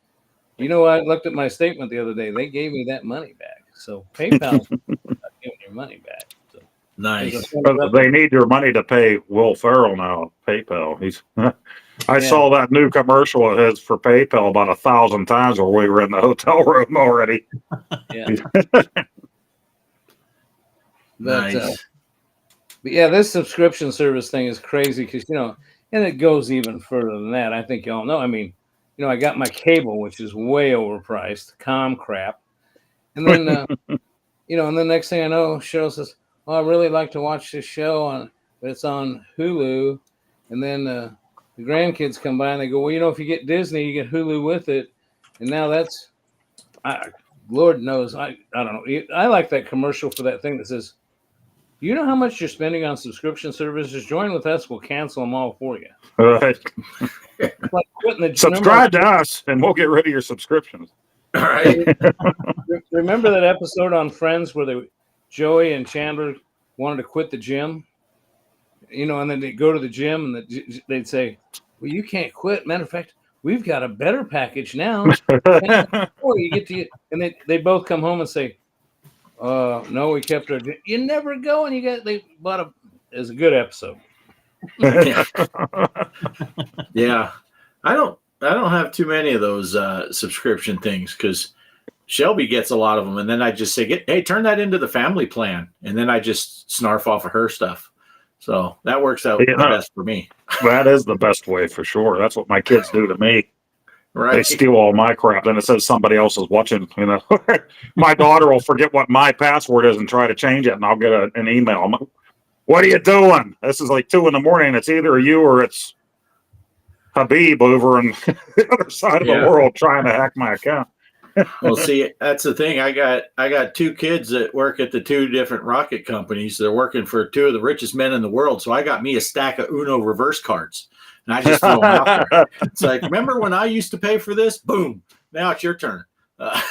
S4: You know, I looked at my statement the other day. They gave me that money back. So PayPal's not giving your money back. So,
S1: Nice.
S2: They need your money to pay Will Ferrell now. PayPal. He's. I saw that new commercial of his for PayPal about 1,000 times while we were in the hotel room already.
S4: Yeah.
S1: Nice.
S4: But yeah, this subscription service thing is crazy because, you know, and it goes even further than that. I think y'all know. I mean, you know, I got my cable, which is way overpriced, com crap. And then, you know, and the next thing I know, Cheryl says, oh, I really like to watch this show, but it's on Hulu. And then the grandkids come by and they go, well, you know, if you get Disney, you get Hulu with it. And now that's, Lord knows, I don't know. I like that commercial for that thing that says, you know how much you're spending on subscription services? Join with us. We'll cancel them all for you.
S2: Right.
S4: Like
S2: subscribe to us and we'll get rid of your subscriptions.
S1: All right.
S4: Remember that episode on Friends where Joey and Chandler wanted to quit the gym? You know, and then they go to the gym and they'd say, well, you can't quit. Matter of fact, we've got a better package now. You get to, and they both come home and say, no, we kept our. You never go, and they bought it's a good episode.
S1: Yeah, I don't have too many of those subscription things because Shelby gets a lot of them, and then I just say, hey, turn that into the family plan, and then I just snarf off of her stuff. So that works out the best for me.
S2: That is the best way for sure. That's what my kids do to me.
S1: Right.
S2: They steal all my crap. Then it says somebody else is watching. You know, my daughter will forget what my password is and try to change it, and I'll get an email. I'm like, what are you doing? This is like 2 a.m. It's either you or it's Habib over on the other side of the world trying to hack my account.
S1: Well, see, that's the thing. I got 2 kids that work at the 2 different rocket companies. They're working for 2 of the richest men in the world. So I got me a stack of Uno reverse cards. And I just throw them out there. It's like, remember when I used to pay for this? Boom. Now it's your turn.
S2: I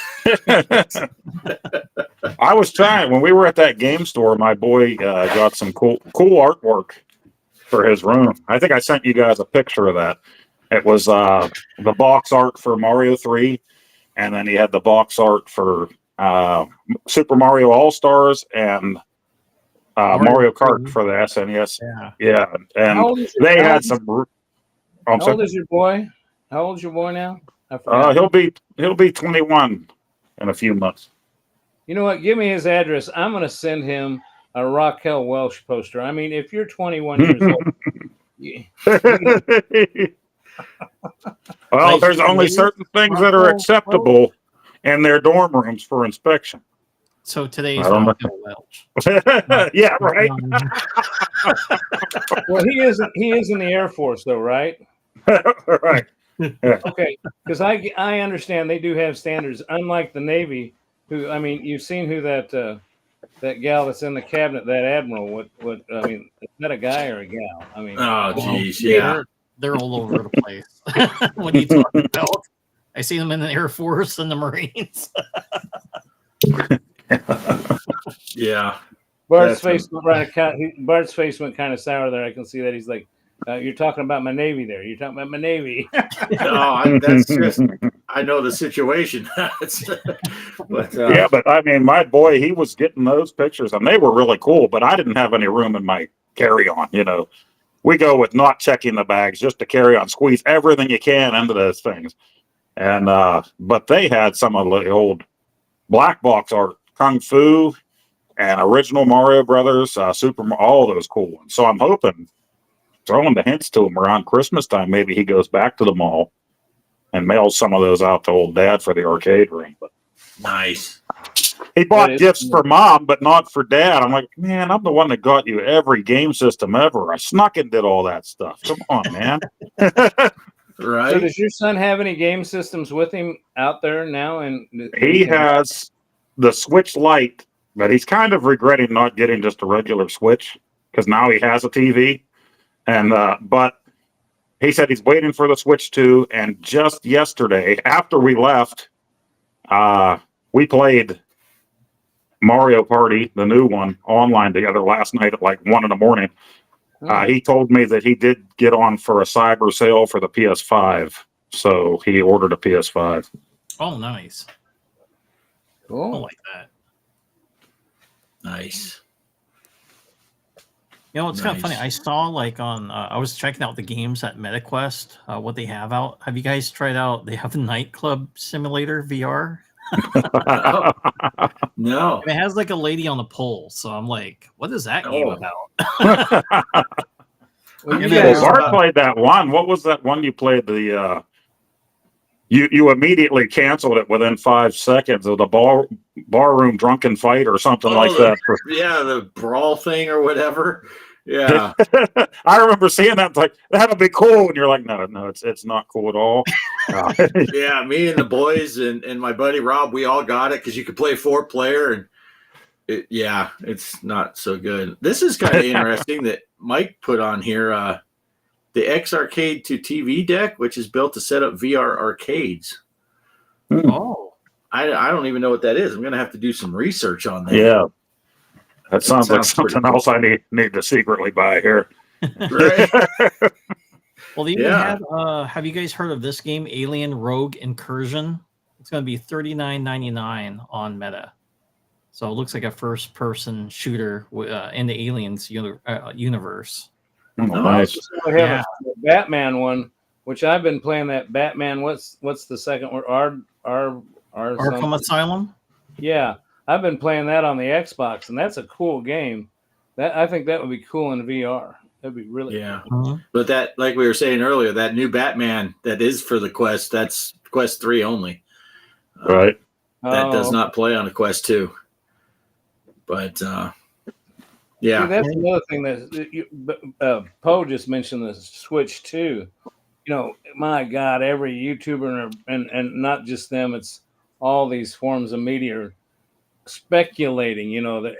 S2: was trying when we were at that game store. My boy got some cool artwork for his room. I think I sent you guys a picture of that. It was the box art for Mario 3, and then he had the box art for Super Mario All Stars and Mario Kart for the SNES. Yeah, and they had some.
S4: How old is your boy? How old is your boy now?
S2: He'll be 21 in a few months.
S4: You know what? Give me his address. I'm going to send him a Raquel Welch poster. I mean, if you're 21 years old.
S2: Well, there's only certain things that are acceptable in their dorm rooms for inspection.
S3: So today's
S2: I don't know.
S3: Bill Welch.
S2: Yeah, right.
S4: Well, he is in the Air Force, though, right?
S2: Right.
S4: Okay, because I understand they do have standards, unlike the Navy. Who, I mean, you've seen who that gal that's in the cabinet, that admiral. What I mean, is that a guy or a gal? I mean,
S1: Oh, geez, yeah.
S3: They're all over the place. What are you talking about? I see them in the Air Force and the Marines.
S1: Yeah.
S4: Bart's
S1: That's
S4: face Bart's face went kind of sour there. I can see that. He's like, "You're talking about my Navy there. You're talking about my Navy."
S1: No, that's just, I know the situation. But
S2: Yeah, but I mean, my boy, he was getting those pictures, and they were really cool. But I didn't have any room in my carry-on. We go with not checking the bags, just to carry on, squeeze everything you can into those things. And but they had some of the old black box art, Kung Fu, and original Mario Brothers, all those cool ones. So I'm hoping, throwing the hints to him around Christmas time, maybe he goes back to the mall and mails some of those out to old dad for the arcade room. But
S1: nice.
S2: he bought gifts for mom, but not for dad. I'm like, man, I'm the one that got you every game system ever. I snuck and did all that stuff. Come on, man.
S1: Right.
S4: So does your son have any game systems with him out there now? And
S2: He has the Switch Lite, but he's kind of regretting not getting just a regular Switch because now he has a TV. And but he said he's waiting for the Switch 2. And just yesterday, after we left, we played Mario Party, the new one, online together last night at like 1 a.m. He told me that he did get on for a cyber sale for the PS5, so he ordered a PS5.
S3: Oh, nice.
S4: Cool.
S3: I like that.
S1: Nice.
S3: It's kind of funny. I saw on I was checking out the games at MetaQuest, what they have out. Have you guys tried out? They have a nightclub simulator VR.
S1: No.
S3: And it has like a lady on the pole. So I'm like, what is that game about?
S2: Bart played that one. What was that one you played? The you immediately canceled it within 5 seconds of the barroom drunken fight or something like that.
S1: Yeah, the brawl thing or whatever. Yeah.
S2: I remember seeing that. Like, that'll be cool. And you're like, no, it's not cool at all.
S1: Yeah, me and the boys and my buddy Rob, we all got it because you could play 4-player. And it's not so good. This is kind of interesting that Mike put on here the X Arcade to TV deck, which is built to set up VR arcades.
S3: Oh.
S1: I don't even know what that is. I'm going to have to do some research on that.
S2: Yeah. That sounds like something else I need to secretly buy here.
S1: Right.
S3: Well, they even have you guys heard of this game, Alien Rogue Incursion? It's going to be $39.99 on Meta. So it looks like a first-person shooter in the Aliens universe.
S2: Oh, nice.
S4: We have a Batman one, which I've been playing. That Batman. What's the second one?
S3: Arkham Asylum.
S4: Yeah, I've been playing that on the Xbox, and that's a cool game. I think that would be cool in VR. That'd be really cool.
S1: But that, like we were saying earlier, that new Batman that is for the Quest, that's Quest 3 only.
S2: Right.
S1: That does not play on a Quest 2. But yeah,
S4: see, that's another thing that Poe just mentioned, the Switch 2. My God, every YouTuber and not just them, it's all these forms of media are speculating. That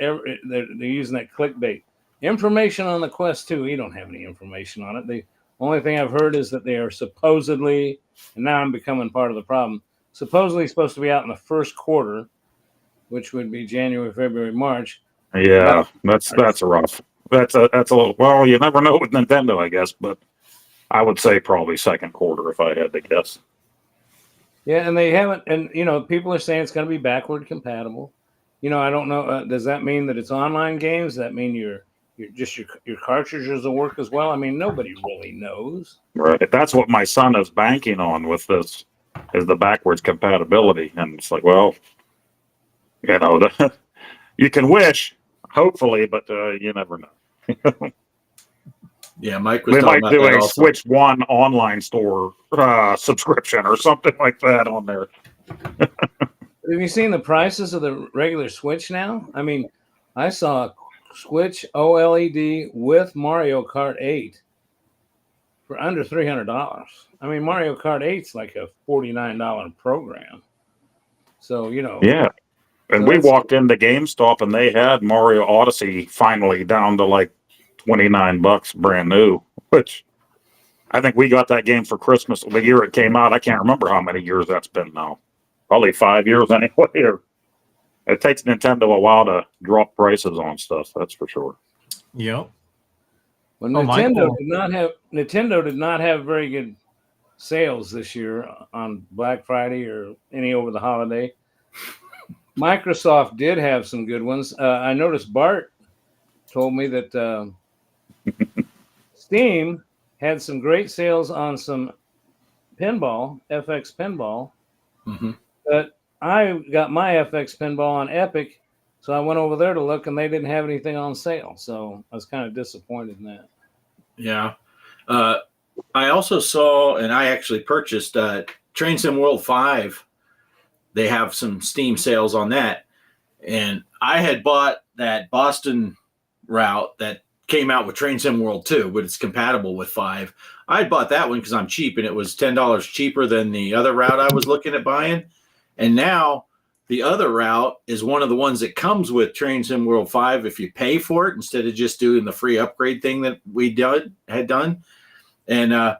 S4: they're using that clickbait information on the Quest 2. We don't have any information on it. The only thing I've heard is that they are supposedly, and now I'm becoming part of the problem, supposedly supposed to be out in the first quarter, which would be January, February, March.
S2: Yeah, that's rough. That's a little. Well, you never know with Nintendo, I guess, but I would say probably second quarter if I had to guess.
S4: Yeah, and they haven't, and people are saying it's going to be backward compatible. I don't know. Does that mean that it's online games? Does that mean your cartridges will work as well? I mean, nobody really knows.
S2: Right. That's what my son is banking on with this, is the backwards compatibility, and it's like, well, you can wish, hopefully, but you never know.
S1: Yeah, Mike was
S2: they
S1: talking
S2: might
S1: about
S2: do
S1: that
S2: a
S1: also.
S2: Switch 1 online store subscription or something like that on there.
S4: Have you seen the prices of the regular Switch now? I mean, I saw a Switch OLED with Mario Kart 8 for under $300. I mean, Mario Kart 8's like a $49 program. So,
S2: Yeah. And
S4: So
S2: we
S4: that's-
S2: walked into GameStop and they had Mario Odyssey finally down to like $29 brand new, which I think we got that game for Christmas the year it came out. I can't remember how many years that's been now. Probably 5 years anyway. It takes Nintendo a while to drop prices on stuff, that's for sure.
S3: Yep.
S4: Well,
S3: Oh,
S4: Nintendo
S3: Michael.
S4: did not have very good sales this year on Black Friday or any over the holiday. Microsoft did have some good ones. I noticed Bart told me that Steam had some great sales on some pinball, FX pinball.
S1: Mm-hmm.
S4: But I got my FX pinball on Epic, so I went over there to look, and they didn't have anything on sale. So I was kind of disappointed in that.
S1: Yeah. I also saw, and I actually purchased Train Sim World 5. They have some Steam sales on that. And I had bought that Boston route that came out with Train Sim World 2, but it's compatible with 5. I had bought that one because I'm cheap, and it was $10 cheaper than the other route I was looking at buying. And now the other route is one of the ones that comes with Train Sim World 5 if you pay for it instead of just doing the free upgrade thing that we had done. And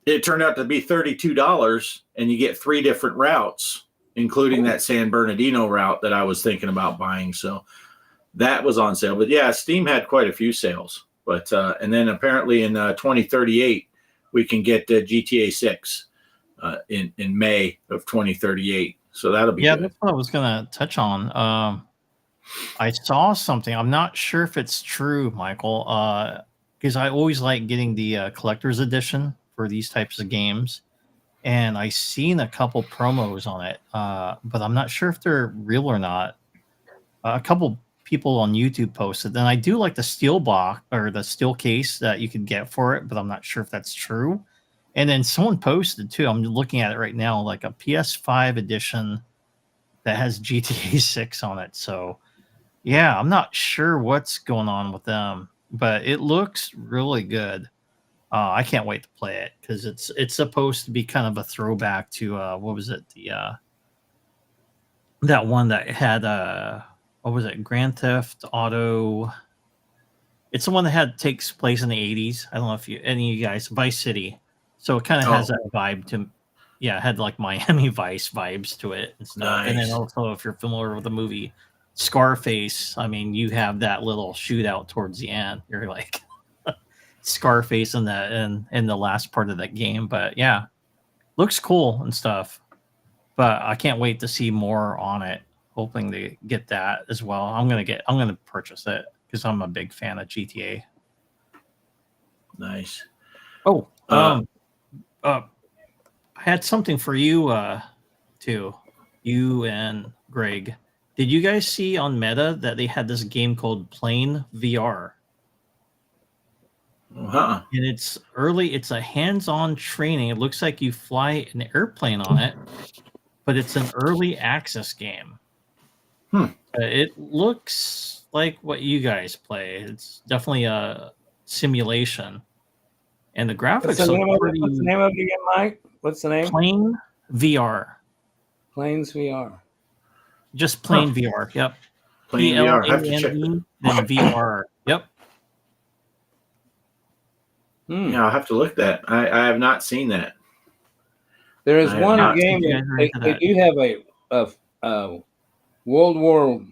S1: it turned out to be $32, and you get 3 different routes, including that San Bernardino route that I was thinking about buying. So that was on sale. But yeah, Steam had quite a few sales. But and then apparently in 2038, we can get GTA 6 in May of 2038. So that'll be good.
S3: That's what I was gonna touch on. I saw something. I'm not sure if it's true, Michael, because I always like getting the collector's edition for these types of games, and I seen a couple promos on it, but I'm not sure if they're real or not. A couple people on YouTube posted. Then I do like the steel box or the steel case that you could get for it, but I'm not sure if that's true. And then someone posted too. I'm looking at it right now, like a PS5 edition that has GTA 6 on it. So yeah, I'm not sure what's going on with them, but it looks really good. I can't wait to play it because it's supposed to be kind of a throwback to what was it, the that one that had what was it, Grand Theft Auto? It's the one that takes place in the 80s. I don't know if any of you guys, Vice City. So it kind of has that vibe to, it had like Miami Vice vibes to it and stuff.
S1: Nice.
S3: And then also, if you're familiar with the movie Scarface, I mean, you have that little shootout towards the end. You're like Scarface in the last part of that game. But yeah, looks cool and stuff. But I can't wait to see more on it. Hoping to get that as well. I'm gonna purchase it because I'm a big fan of GTA.
S1: Nice.
S3: Oh, I had something for you too. You and Greg. Did you guys see on Meta that they had this game called Plane VR?
S1: Uh-huh.
S3: And it's a hands-on training. It looks like you fly an airplane on it, but it's an early access game. It looks like what you guys play. It's definitely a simulation, and the graphics
S4: What's the name of it again, Mike? What's the name?
S3: Plane VR.
S4: Planes VR.
S3: Just Plane VR. Yep.
S1: Plane VR. I have to check.
S3: Then VR. Yep.
S1: Yeah, I'll have to look at that. I have not seen that.
S4: There is one game
S3: that
S4: they do have a World War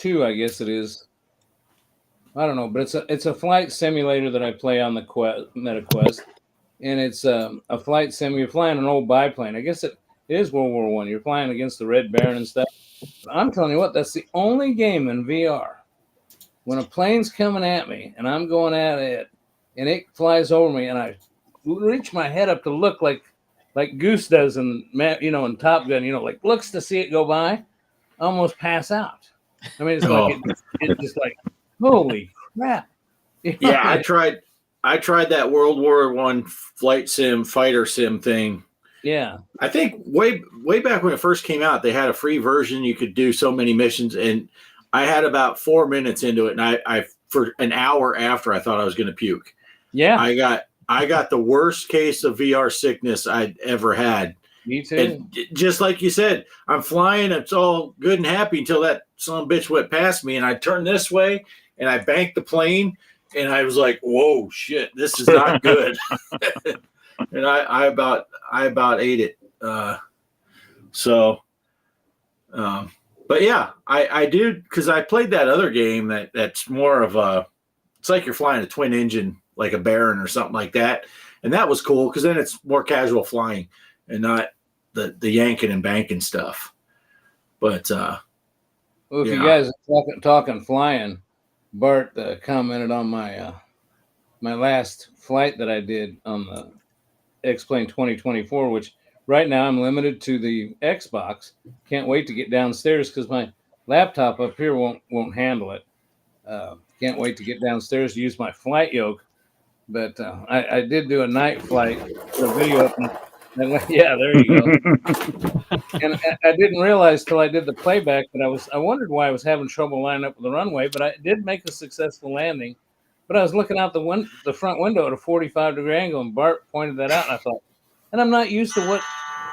S4: II, I guess it is. I don't know, but it's a flight simulator that I play on the MetaQuest, and it's a flight sim. You're flying an old biplane. I guess it is World War I. You're flying against the Red Baron and stuff. But I'm telling you what, that's the only game in VR. When a plane's coming at me and I'm going at it, and it flies over me, and I reach my head up to look like Goose does in Top Gun, like looks to see it go by. Almost pass out. I mean, it's like it's just like, holy crap!
S1: Yeah, I tried that World War I flight sim, fighter sim thing,
S4: Yeah.
S1: I think way back when it first came out, they had a free version. You could do so many missions, and I had about 4 minutes into it, and I for an hour after I thought I was going to puke.
S4: Yeah.
S1: I got the worst case of VR sickness I'd ever had.
S4: Me too.
S1: And just like you said, I'm flying. It's all good and happy until that son of a bitch went past me, and I turned this way, and I banked the plane, and I was like, "Whoa, shit, this is not good." And I about ate it. But yeah, I do, because I played that other game that's more of a, it's like you're flying a twin engine, like a Baron or something like that, and that was cool because then it's more casual flying and not the yanking and banking stuff. But
S4: well, if you guys are talking flying, Bart commented on my my last flight that I did on the X-Plane 2024, which right now I'm limited to the Xbox. Can't wait to get downstairs because my laptop up here won't handle it. Can't wait to get downstairs to use my flight yoke. But I did do a night flight, a video. Yeah, there you go. And I didn't realize till I did the playback that I wondered why I was having trouble lining up with the runway, but I did make a successful landing. But I was looking out the front window at a 45-degree angle, and Bart pointed that out, and I thought, and I'm not used to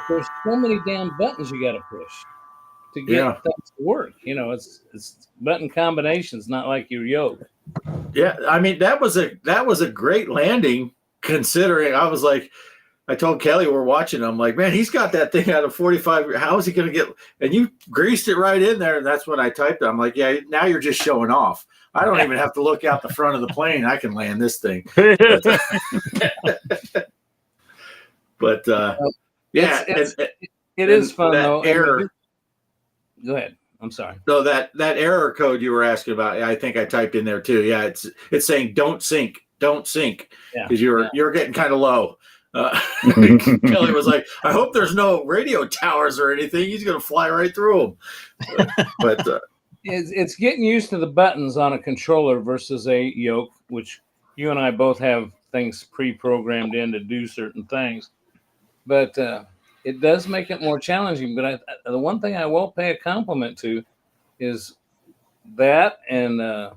S4: there's so many damn buttons you got to push to get things to work. You know, it's button combinations, not like your yoke.
S1: Yeah, I mean that was a great landing, considering I was like, I told Kelly we're watching. I'm like, man, he's got that thing out of 45. How is he going to get? And you greased it right in there. And that's when I typed it. I'm like, yeah, now you're just showing off. I don't even have to look out the front of the plane. I can land this thing. But yeah,
S4: it is fun
S1: that
S4: though.
S1: Error.
S4: Go ahead. I'm sorry.
S1: So that error code you were asking about, I think I typed in there too. Yeah, it's saying don't sink, because you're getting kind of low. Kelly was like, I hope there's no radio towers or anything. He's going to fly right through them. But
S4: it's getting used to the buttons on a controller versus a yoke, which you and I both have things pre-programmed in to do certain things. But it does make it more challenging. But the one thing I will pay a compliment to is that and the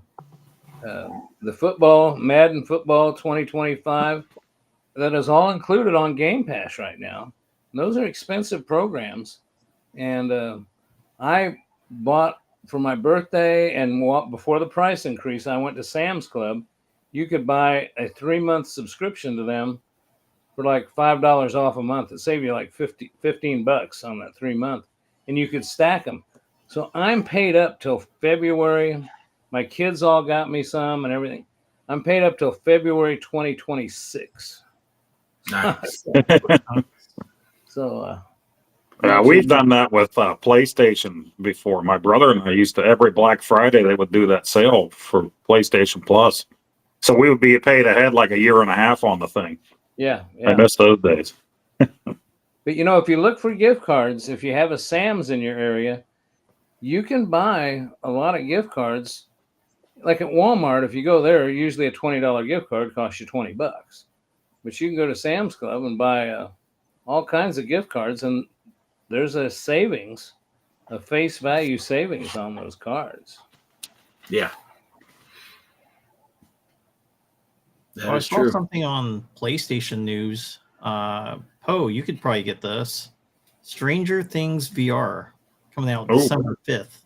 S4: football, Madden Football 2025, that is all included on Game Pass right now. And those are expensive programs. And I bought for my birthday, and before the price increase, I went to Sam's Club. You could buy a 3-month subscription to them for like $5 off a month. It saved you like $15 on that 3-month, and you could stack them. So I'm paid up till February. My kids all got me some and everything. I'm paid up till February 2026.
S1: nice.
S4: So
S2: we've done that with PlayStation before. My brother and I used to, every Black Friday, they would do that sale for PlayStation Plus. So we would be paid ahead like a year and a half on the thing.
S4: Yeah.
S2: I miss those days.
S4: But, you know, if you look for gift cards, if you have a Sam's in your area, you can buy a lot of gift cards. Like at Walmart, if you go there, usually a $20 gift card costs you $20. But you can go to Sam's Club and buy all kinds of gift cards, and there's a savings, a face value savings on those cards.
S1: Yeah.
S3: I saw something on PlayStation News. Poe, you could probably get this. Stranger Things VR coming out December 5th.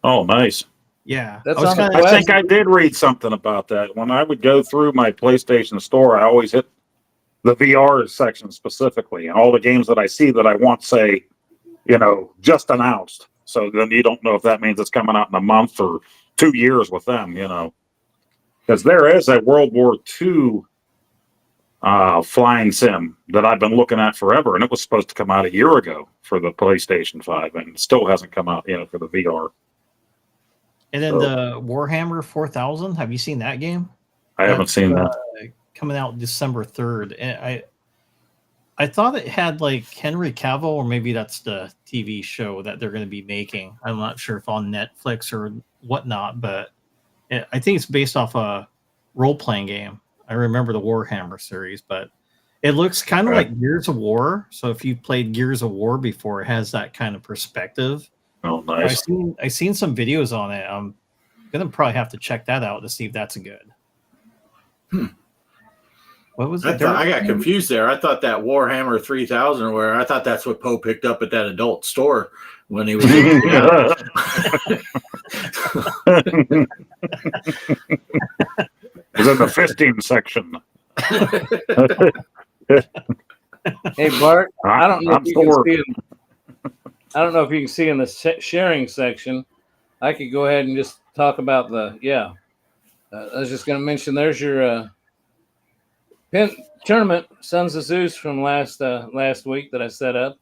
S2: Oh, nice.
S3: Yeah.
S2: I think I did read something about that. When I would go through my PlayStation store, I always hit the VR section specifically, and all the games that I see that I want say, just announced. So then you don't know if that means it's coming out in a month or 2 years with them, because there is a World War II flying sim that I've been looking at forever, and it was supposed to come out a year ago for the PlayStation 5, and it still hasn't come out, for the VR.
S3: And then the Warhammer 4000, have you seen that game?
S2: I haven't seen that.
S3: Coming out December 3rd. And I thought it had like Henry Cavill, or maybe that's the TV show that they're going to be making. I'm not sure if on Netflix or whatnot, but I think it's based off a role-playing game. I remember the Warhammer series, but It looks kind of
S2: Right.
S3: like Gears of War. So if you played Gears of War before, it has that kind of perspective.
S2: Oh, nice.
S3: I've seen some videos on it. I'm gonna probably have to check that out to see if that's good. What was it?
S1: I got confused there. I thought that Warhammer 3000 or where I thought that's what Poe picked up at that adult store when he was in town.
S2: It's in the 15 section.
S4: Hey Bart, I don't know
S2: I'm
S4: if you can
S2: Thor.
S4: see I don't know if you can see in the sharing section. I could go ahead and just talk about the I was just going to mention there's your pin tournament Sons of Zeus from last week that I set up.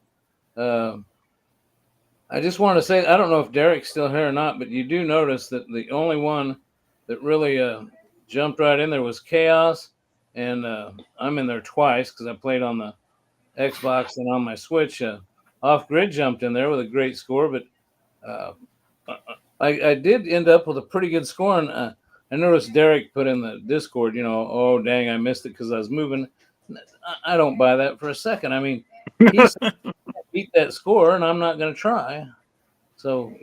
S4: I just want to say I don't know if Derek's still here or not, but you do notice that the only one that really jumped right in there was Chaos, and I'm in there twice because I played on the Xbox and on my Switch. Off Grid jumped in there with a great score, but I did end up with a pretty good score. And I noticed Derek put in the Discord, oh dang, I missed it because I was moving. I don't buy that for a second. I mean, he's beat that score, and I'm not going to try. So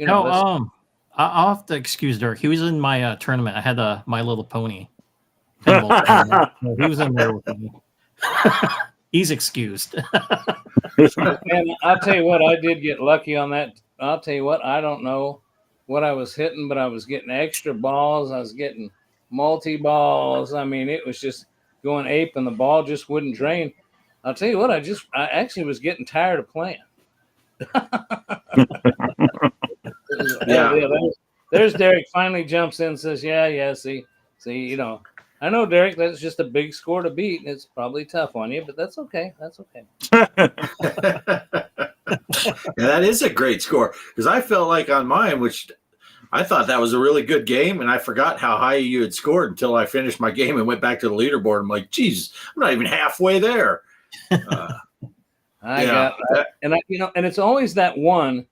S3: I'll have to excuse Derek. He was in my tournament. I had My Little Pony pinball tournament. So he was in there with me. He's excused.
S4: And I'll tell you what, I did get lucky on that. I'll tell you what, I don't know what I was hitting, but I was getting extra balls. I was getting multi-balls. I mean, it was just going ape, and the ball just wouldn't drain. I'll tell you what, I actually was getting tired of playing. There's Derek finally jumps in and says, yeah, see, I know, Derek, that's just a big score to beat, and it's probably tough on you, but that's okay.
S1: Yeah, that is a great score because I felt like on mine, which I thought that was a really good game, and I forgot how high you had scored until I finished my game and went back to the leaderboard. I'm like, geez, I'm not even halfway there.
S4: I got that. And and it's always that one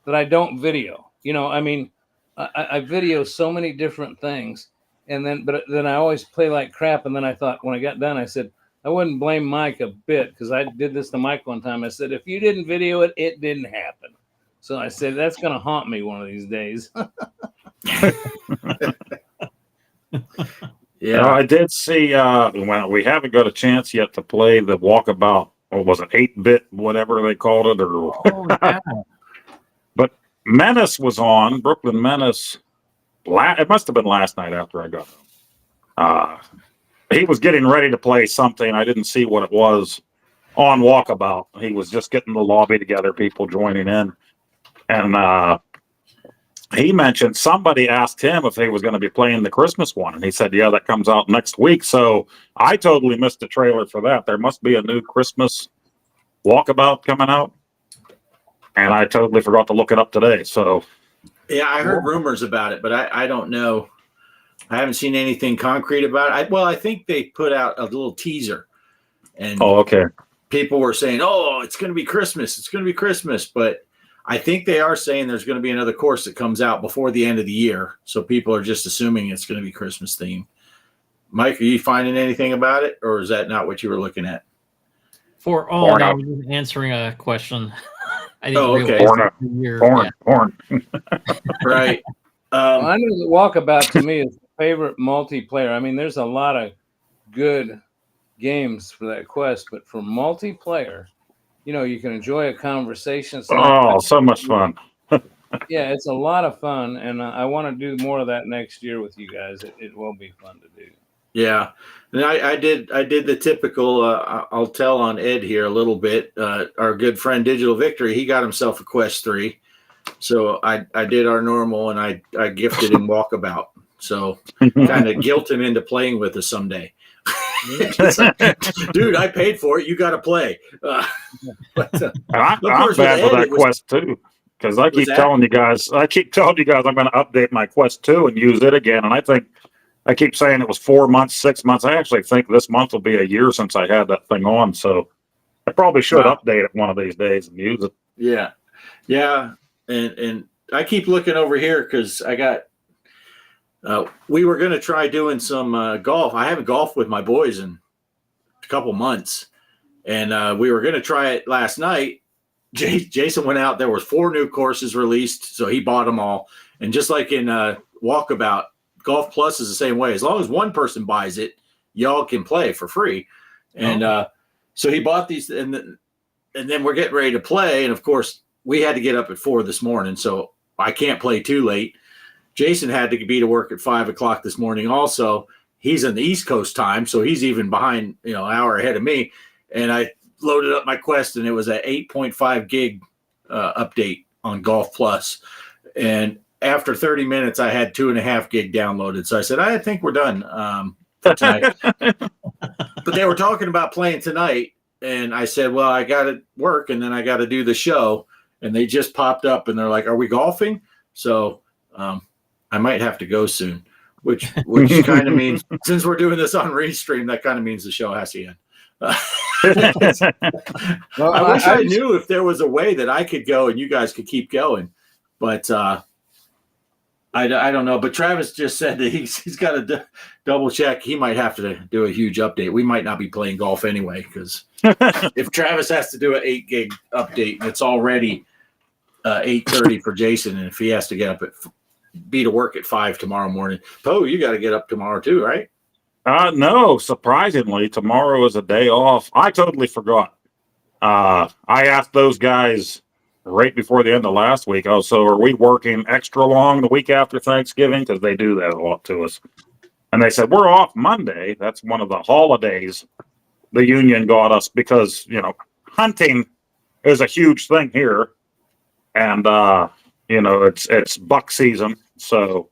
S4: that I don't video. I mean, I video so many different things, but then I always play like crap. And then I thought when I got done, I said I wouldn't blame Mike a bit because I did this to Mike one time. I said if you didn't video it, it didn't happen. So I said that's going to haunt me one of these days.
S2: Yeah, I did see. Well, we haven't got a chance yet to play the Walkabout. Or was it 8-bit, whatever they called it? Or But Menace was on. Brooklyn Menace. It must have been last night after I got home. He was getting ready to play something. I didn't see what it was on Walkabout. He was just getting the lobby together, people joining in. And he mentioned somebody asked him if he was going to be playing the Christmas one. And he said, yeah, that comes out next week. So I totally missed the trailer for that. There must be a new Christmas Walkabout coming out. And I totally forgot to look it up today. So
S1: yeah, I heard rumors about it, but I don't know. I haven't seen anything concrete about it. I think they put out a little teaser. And
S2: okay.
S1: People were saying, oh, it's going to be Christmas. It's going to be Christmas. But I think they are saying there's going to be another course that comes out before the end of the year. So people are just assuming it's going to be Christmas themed. Mike, are you finding anything about it? Or is that not what you were looking at?
S3: No, I was just answering a question. I didn't
S2: realize porn.
S1: Right.
S4: I know that Walkabout to me is the favorite multiplayer. I mean, there's a lot of good games for that quest, but for multiplayer, you can enjoy a conversation.
S2: So much fun.
S4: Yeah, it's a lot of fun, and I want to do more of that next year with you guys. It will be fun to do.
S1: Yeah, and I did the typical. I'll tell on Ed here a little bit. Our good friend Digital Victory, he got himself a Quest 3, so I did our normal, and I gifted him Walkabout. So kind of guilt him into playing with us someday. Dude, I paid for it. You got to play.
S2: I'm bad with that Quest 2 because I keep telling you guys I'm going to update my Quest 2 and use it again, and I keep saying it was 4 months, 6 months. I actually think this month will be a year since I had that thing on. So I probably should update it one of these days and use it.
S1: Yeah. Yeah. And I keep looking over here because I got, we were going to try doing some golf. I haven't golfed with my boys in a couple months. and we were going to try it last night. Jason went out. There was 4 new courses released, so he bought them all. And just like in Walkabout, Golf Plus is the same way. As long as one person buys it, y'all can play for free. And so he bought these, and then we're getting ready to play. And of course, we had to get up at 4 this morning, so I can't play too late. Jason had to be to work at 5 o'clock this morning. Also, he's in the East Coast time, so he's even behind, an hour ahead of me. And I loaded up my Quest, and it was an 8.5 gig update on Golf Plus. And after 30 minutes, I had 2.5 gig downloaded. So I said, I think we're done for tonight. But they were talking about playing tonight, and I said, well, I got to work, and then I got to do the show. And they just popped up, and they're like, are we golfing? So I might have to go soon, which kind of means, since we're doing this on Restream, that kind of means the show has to end. Well, I wish I knew if there was a way that I could go and you guys could keep going, but I don't know. But Travis just said that he's got to double check. He might have to do a huge update. We might not be playing golf anyway, because if Travis has to do an 8 gig update and it's already 8:30 for Jason, and if he has to get up be to work at 5 tomorrow morning, Poe, you got to get up tomorrow too, right?
S2: No, surprisingly, tomorrow is a day off. I totally forgot. I asked those guys right before the end of last week, oh, so are we working extra long the week after Thanksgiving? Because they do that a lot to us. And they said, we're off Monday. That's one of the holidays the union got us because, hunting is a huge thing here. And, it's buck season. So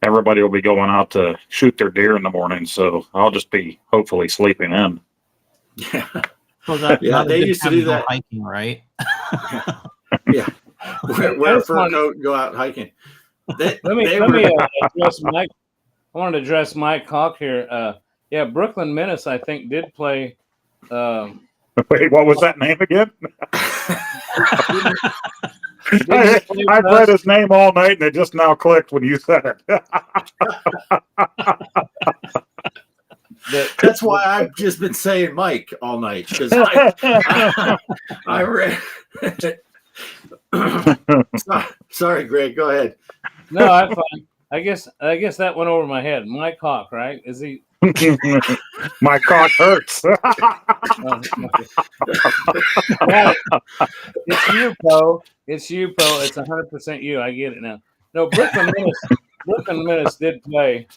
S2: everybody will be going out to shoot their deer in the morning. So I'll just be hopefully sleeping in.
S1: Yeah.
S3: Well,
S1: they used to do that.
S3: Hiking, right?
S1: Yeah. Wear a fur coat and go out hiking.
S4: Let me address Mike. I wanted to address Mike Hawk here. Brooklyn Menace, I think, did play.
S2: Wait, what was that name again? I've read his name all night, and it just now clicked when you said it.
S1: That's why I've just been saying Mike all night, because I read. Sorry, Greg. Go ahead.
S4: No, I'm fine. I guess that went over my head. Mike Hawk, right? Is he?
S2: My cock hurts.
S4: It's you, Poe. It's you, Poe. It's 100% you. I get it now. No, Brooklyn Menace did play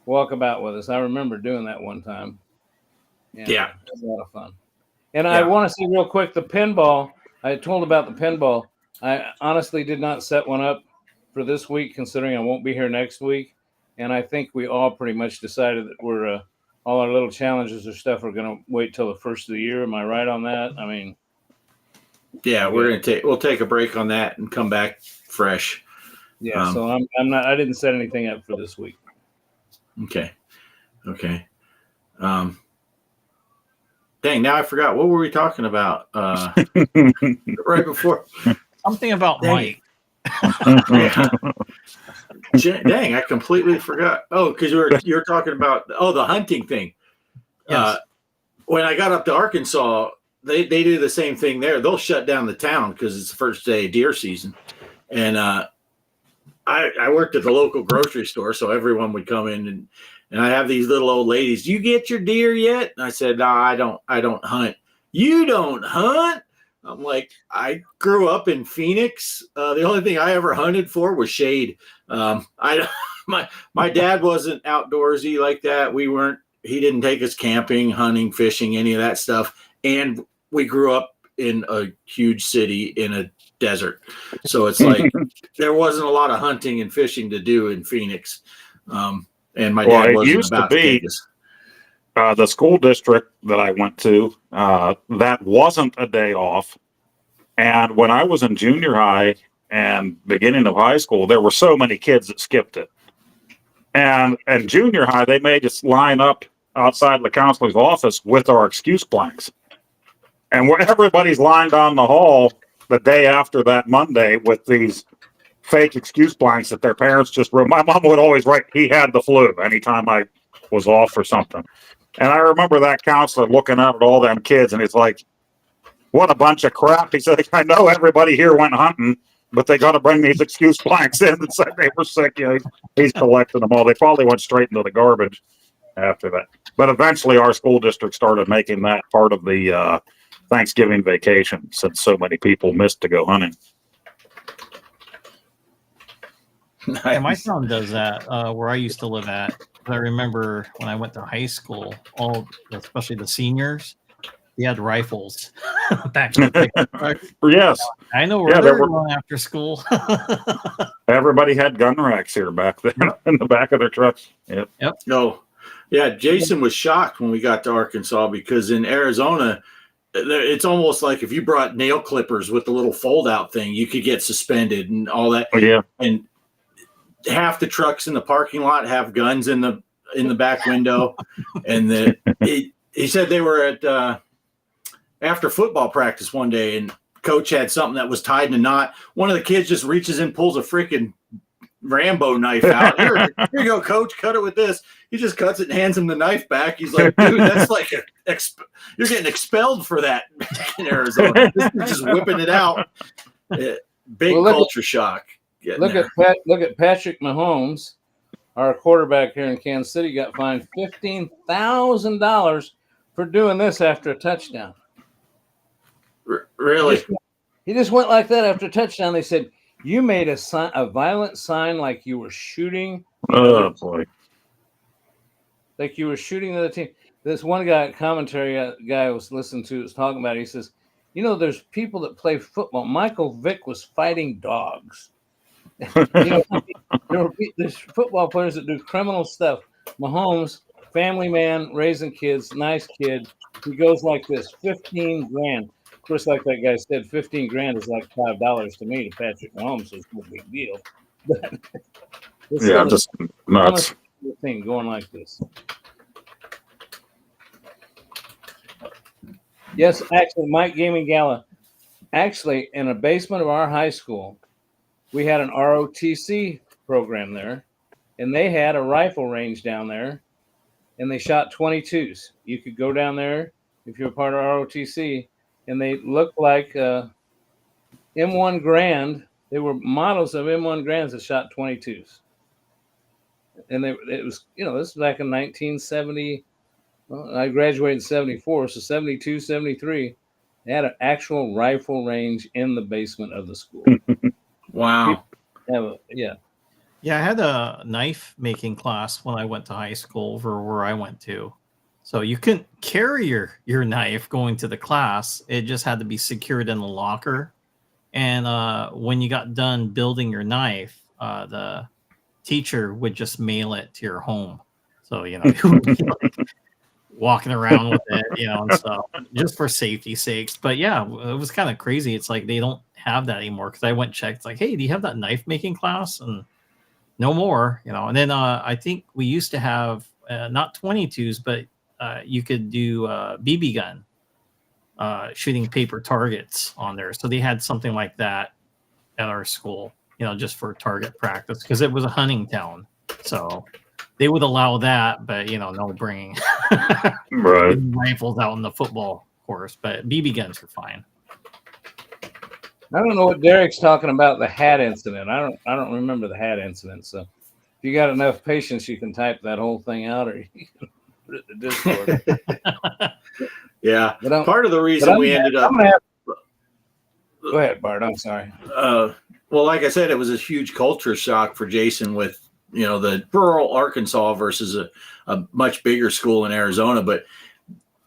S4: Walkabout with us. I remember doing that one time.
S1: Yeah.
S4: It was a lot of fun. And I want to say real quick, the pinball. I told about the pinball. I honestly did not set one up for this week, considering I won't be here next week. And I think we all pretty much decided that we're all our little challenges or stuff are going to wait till the first of the year. Am I right on that? I mean,
S1: yeah, we'll take a break on that and come back fresh.
S4: Yeah, so I'm not. I didn't set anything up for this week.
S1: Okay. Dang, now I forgot. What were we talking about? Right before.
S3: Something about Mike.
S1: Yeah. Dang, I completely forgot. Oh, because you were talking about the hunting thing.
S3: Yes.
S1: When I got up to Arkansas, they do the same thing there. They'll shut down the town because it's the first day of deer season. And I worked at the local grocery store, so everyone would come in and I have these little old ladies. Do you get your deer yet? And I said, no, I don't hunt. You don't hunt? I'm like, I grew up in Phoenix. The only thing I ever hunted for was shade. My dad wasn't outdoorsy like that. He didn't take us camping, hunting, fishing, any of that stuff. And we grew up in a huge city in a desert. So it's like there wasn't a lot of hunting and fishing to do in Phoenix. And my dad wasn't about to take us.
S2: The school district that I went to, that wasn't a day off. And when I was in junior high and beginning of high school, there were so many kids that skipped it. And in junior high, they made us line up outside the counselor's office with our excuse blanks. And where everybody's lined down the hall the day after that Monday with these fake excuse blanks that their parents just wrote. My mom would always write, he had the flu anytime I was off or something. And I remember that counselor looking out at all them kids, and he's like, what a bunch of crap. He said, I know everybody here went hunting, but they got to bring these excuse blanks in and said they were sick. You know, he's collecting them all. They probably went straight into the garbage after that. But eventually our school district started making that part of the Thanksgiving vacation since so many people missed to go hunting.
S1: Nice.
S3: Yeah, my town does that where I used to live at. I remember when I went to high school, especially the seniors, they had rifles back in the day.
S2: Yes.
S3: I know where they were going after school.
S2: Everybody had gun racks here back then in the back of their trucks. Yep.
S1: No. Yeah, Jason was shocked when we got to Arkansas because in Arizona, it's almost like if you brought nail clippers with the little fold-out thing, you could get suspended and all that.
S2: Oh, yeah.
S1: And half the trucks in the parking lot have guns in the back window. And he said they were at after football practice one day, and coach had something that was tied in a knot. One of the kids just reaches in, pulls a freaking Rambo knife out. Here you go, coach. Cut it with this. He just cuts it and hands him the knife back. He's like, dude, that's like you're getting expelled for that in Arizona. Just whipping it out. Big culture shock.
S4: Look at Patrick Mahomes, our quarterback here in Kansas City, got fined $15,000 for doing this after a touchdown.
S1: Really?
S4: He just went like that after a touchdown. They said, you made a violent sign like you were shooting.
S2: Oh, boy.
S4: Like you were shooting the other team. This one commentary guy I was listening to was talking about it. He says, you know, there's people that play football. Michael Vick was fighting dogs. There's football players that do criminal stuff. Mahomes, family man, raising kids, nice kid. He goes like this, 15 grand. Of course, like that guy said, 15 grand is like $5 to me to Patrick Mahomes, so it's no big deal. But
S2: yeah, just nuts.
S4: Thing going like this. Yes, actually, Mike Gaming Gala. Actually, in a basement of our high school, we had an ROTC program there, and they had a rifle range down there, and they shot 22s. You could go down there if you're a part of ROTC, and they looked like M1 Grand. They were models of M1 Grands that shot 22s. And it was, this was back in 1970. Well, I graduated in 74, so 72, 73. They had an actual rifle range in the basement of the school.
S1: Wow.
S3: Yeah, I had a knife making class when I went to high school over where I went to. So you couldn't carry your knife going to the class. It just had to be secured in the locker. And when you got done building your knife, the teacher would just mail it to your home. So, you would be like walking around with it, and stuff, just for safety sakes. But yeah, it was kind of crazy. It's like they don't have that anymore, because I went and checked, like, hey, do you have that knife making class? And no more, And then I think we used to have not 22s, but you could do BB gun, shooting paper targets on there. So they had something like that at our school, just for target practice, because it was a hunting town. So they would allow that, but no bringing
S2: right.
S3: rifles out in the football course. But BB guns are fine.
S4: I don't know what Derek's talking about, the hat incident. I don't remember the hat incident. So if you got enough patience, you can type that whole thing out, or you can put it in the Discord.
S1: Yeah. Part of the reason we ended up.
S4: Go ahead, Bart. I'm sorry.
S1: Well, like I said, it was a huge culture shock for Jason with, the rural Arkansas versus a much bigger school in Arizona. But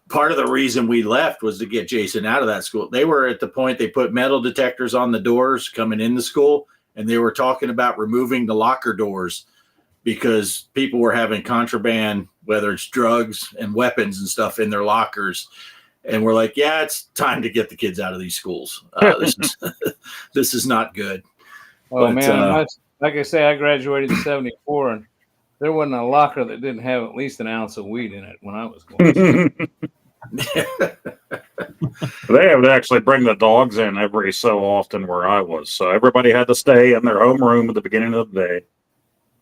S1: part of the reason we left was to get Jason out of that school. They were at the point they put metal detectors on the doors coming in the school, and they were talking about removing the locker doors because people were having contraband, whether it's drugs and weapons and stuff, in their lockers. And we're like, yeah, it's time to get the kids out of these schools. This is not good.
S4: Oh, but, man. Like I say, I graduated in 74, and there wasn't a locker that didn't have at least an ounce of weed in it when I was going.
S2: They would actually bring the dogs in every so often where I was. So everybody had to stay in their home room at the beginning of the day.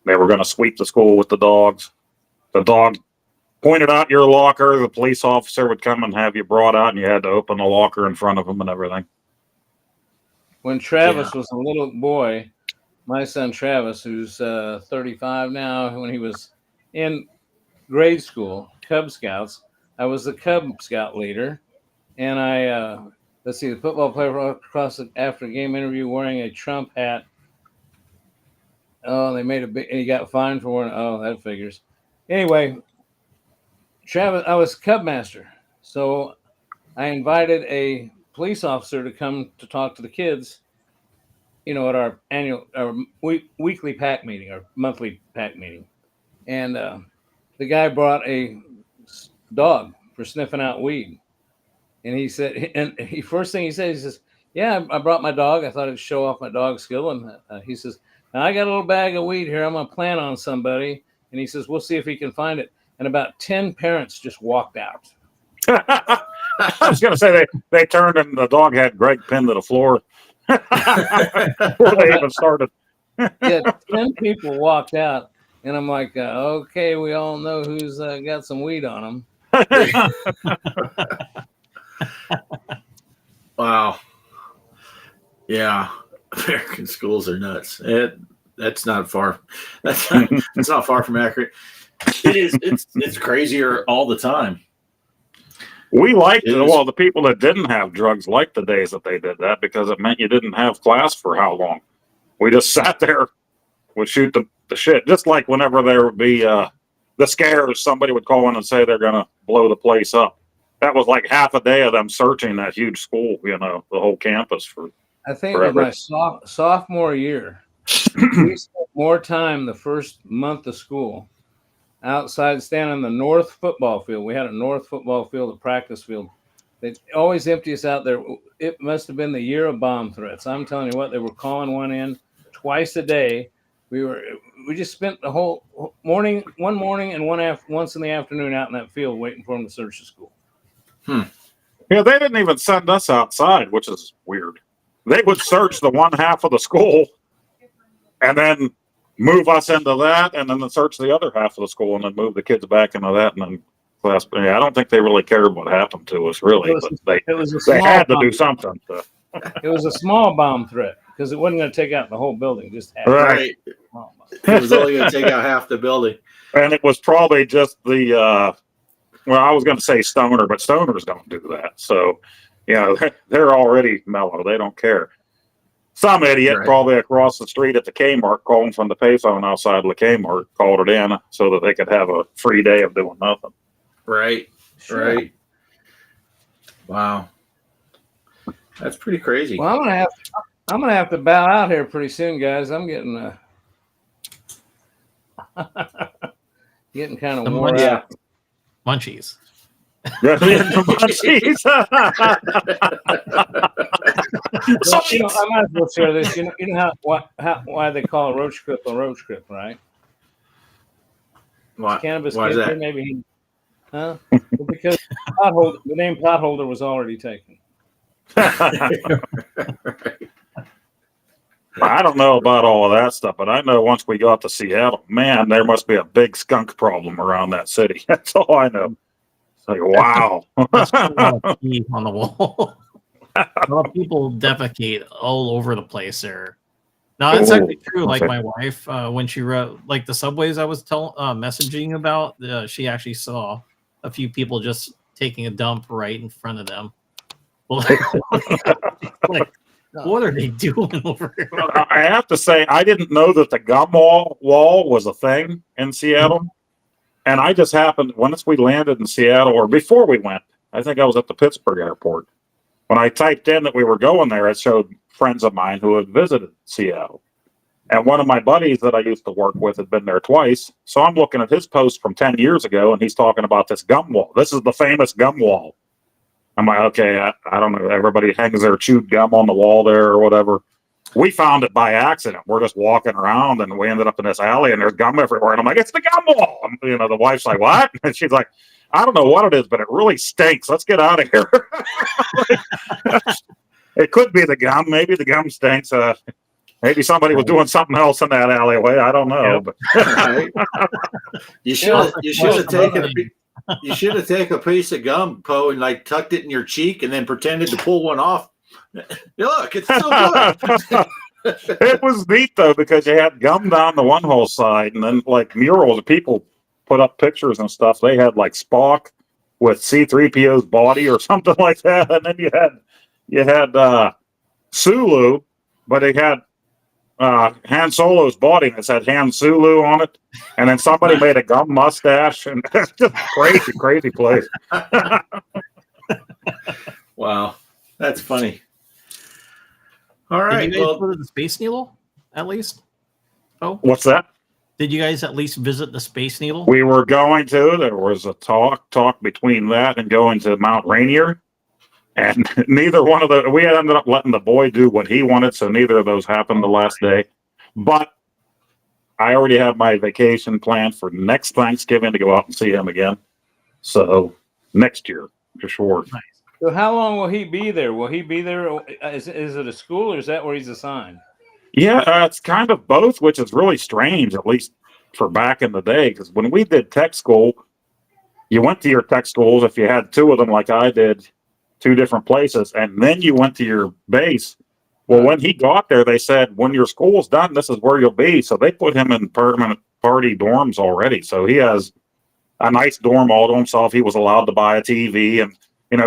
S2: They were going to sweep the school with the dogs. The dog pointed out your locker, the police officer would come and have you brought out, and you had to open the locker in front of him and everything.
S4: When Travis was a little boy, my son Travis, who's 35 now, when he was in grade school, Cub Scouts, I was the Cub Scout leader, and I let's see, the football player across the after game interview wearing a Trump hat. Oh, they made a big, and he got fined for wearing. Oh, that figures. Anyway, Travis, I was Cub Master, so I invited a police officer to come to talk to the kids, at our weekly pack meeting, our monthly pack meeting. And the guy brought a dog for sniffing out weed. And he said, first thing he says, yeah, I brought my dog. I thought it'd show off my dog skill. And he says, now I got a little bag of weed here. I'm going to plant on somebody. And he says, we'll see if he can find it. And about 10 parents just walked out.
S2: I was going to say they turned and the dog had Greg pinned to the floor before they even started.
S4: Yeah, 10 people walked out. And I'm like, okay, we all know who's got some weed on them.
S1: Wow. Yeah. American schools are nuts. That's not far. That's not far from accurate. It is. It's crazier all the time.
S2: We liked the people that didn't have drugs liked the days that they did that because it meant you didn't have class for how long. We just sat there, would shoot the shit. Just like whenever there would be the scares, somebody would call in and say they're going to blow the place up. That was like half a day of them searching that huge school, the whole campus for.
S4: I think it was my sophomore year. We spent more time the first month of school outside, standing on the north football field. We had a north football field, a practice field. They always empty us out there. It must have been the year of bomb threats. I'm telling you what, they were calling one in twice a day. We just spent the whole morning, one morning and once in the afternoon out in that field waiting for them to search the school.
S2: Yeah, they didn't even send us outside, which is weird. They would search the one half of the school and then move us into that, and then search the other half of the school, and then move the kids back into that, and then class. Yeah, I don't think they really cared what happened to us, really, but they had to do something. So.
S4: It was a small bomb threat because it wasn't going to take out the whole building. Just half.
S1: Right. It was only going to take out half the building,
S2: and it was probably just the. Well, I was going to say stoner, but stoners don't do that. So, they're already mellow. They don't care. Some idiot probably across the street at the Kmart calling from the payphone outside of the Kmart called it in so that they could have a free day of doing nothing.
S1: Right.
S4: Sure.
S1: Right. Wow. That's pretty crazy.
S4: Well, I'm gonna have to bow out here pretty soon, guys. I'm getting kind of worn out.
S3: Munchies.
S2: Munchies.
S4: Well, I might as well share this. You know why they call it roach clip a roach clip, right?
S1: Why?
S4: Cannabis
S1: Why is
S4: kid,
S1: that?
S4: maybe well, because the name potholder was already taken.
S2: I don't know about all of that stuff, but I know once we got to Seattle, man, there must be a big skunk problem around that city. That's all I know. It's like, wow.
S3: On the wall. A lot of people defecate all over the place there. No, it's actually true. Like my wife, when she wrote, like the subways I was messaging about, she actually saw a few people just taking a dump right in front of them. Like, what are they doing over here?
S2: I have to say, I didn't know that the gum wall was a thing in Seattle. Mm-hmm. And I just happened, once we landed in Seattle, or before we went, I think I was at the Pittsburgh airport. When I typed in that we were going there, it showed friends of mine who had visited Seattle. And one of my buddies that I used to work with had been there twice. So I'm looking at his post from 10 years ago, and he's talking about this gum wall. This is the famous gum wall. I'm like, okay, I don't know. Everybody hangs their chewed gum on the wall there or whatever. We found it by accident. We're just walking around, and we ended up in this alley, and there's gum everywhere. And I'm like, it's the gum wall. And, the wife's like, what? And she's like, I don't know what it is, but it really stinks. Let's get out of here. It could be the gum. Maybe the gum stinks. Maybe somebody was doing something else in that alleyway. I don't know.
S1: But you should have taken You should have taken a piece of gum, Poe, and like tucked it in your cheek, and then pretended to pull one off. Look, it's so good.
S2: It was neat though because you had gum down the one whole side, and then like murals. People put up pictures and stuff. They had like Spock with C-3PO's body or something like that, and then you had Sulu, but it had Han Solo's body, and it said Han Sulu on it, and then somebody made a gum mustache, and it's just crazy place.
S1: Wow, that's funny. All
S3: Did
S1: right.
S3: you guys go to the Space Needle at least? Oh,
S2: What's that?
S3: did you guys at least visit the Space Needle?
S2: We were going to. There was a talk between that and going to Mount Rainier, and neither one of the. We ended up letting the boy do what he wanted, so neither of those happened the last day. But I already have my vacation planned for next Thanksgiving to go out and see him again. So next year, for sure.
S3: Nice.
S4: So how long will he be there? Will he be there? Is it a school or is that where he's assigned?
S2: Yeah, it's kind of both, which is really strange, at least for back in the day. Because when we did tech school, you went to your tech schools if you had two of them, like I did, two different places, and then you went to your base. Well, when he got there, they said, when your school's done, this is where you'll be. So they put him in permanent party dorms already. So he has a nice dorm all to himself. He was allowed to buy a TV, and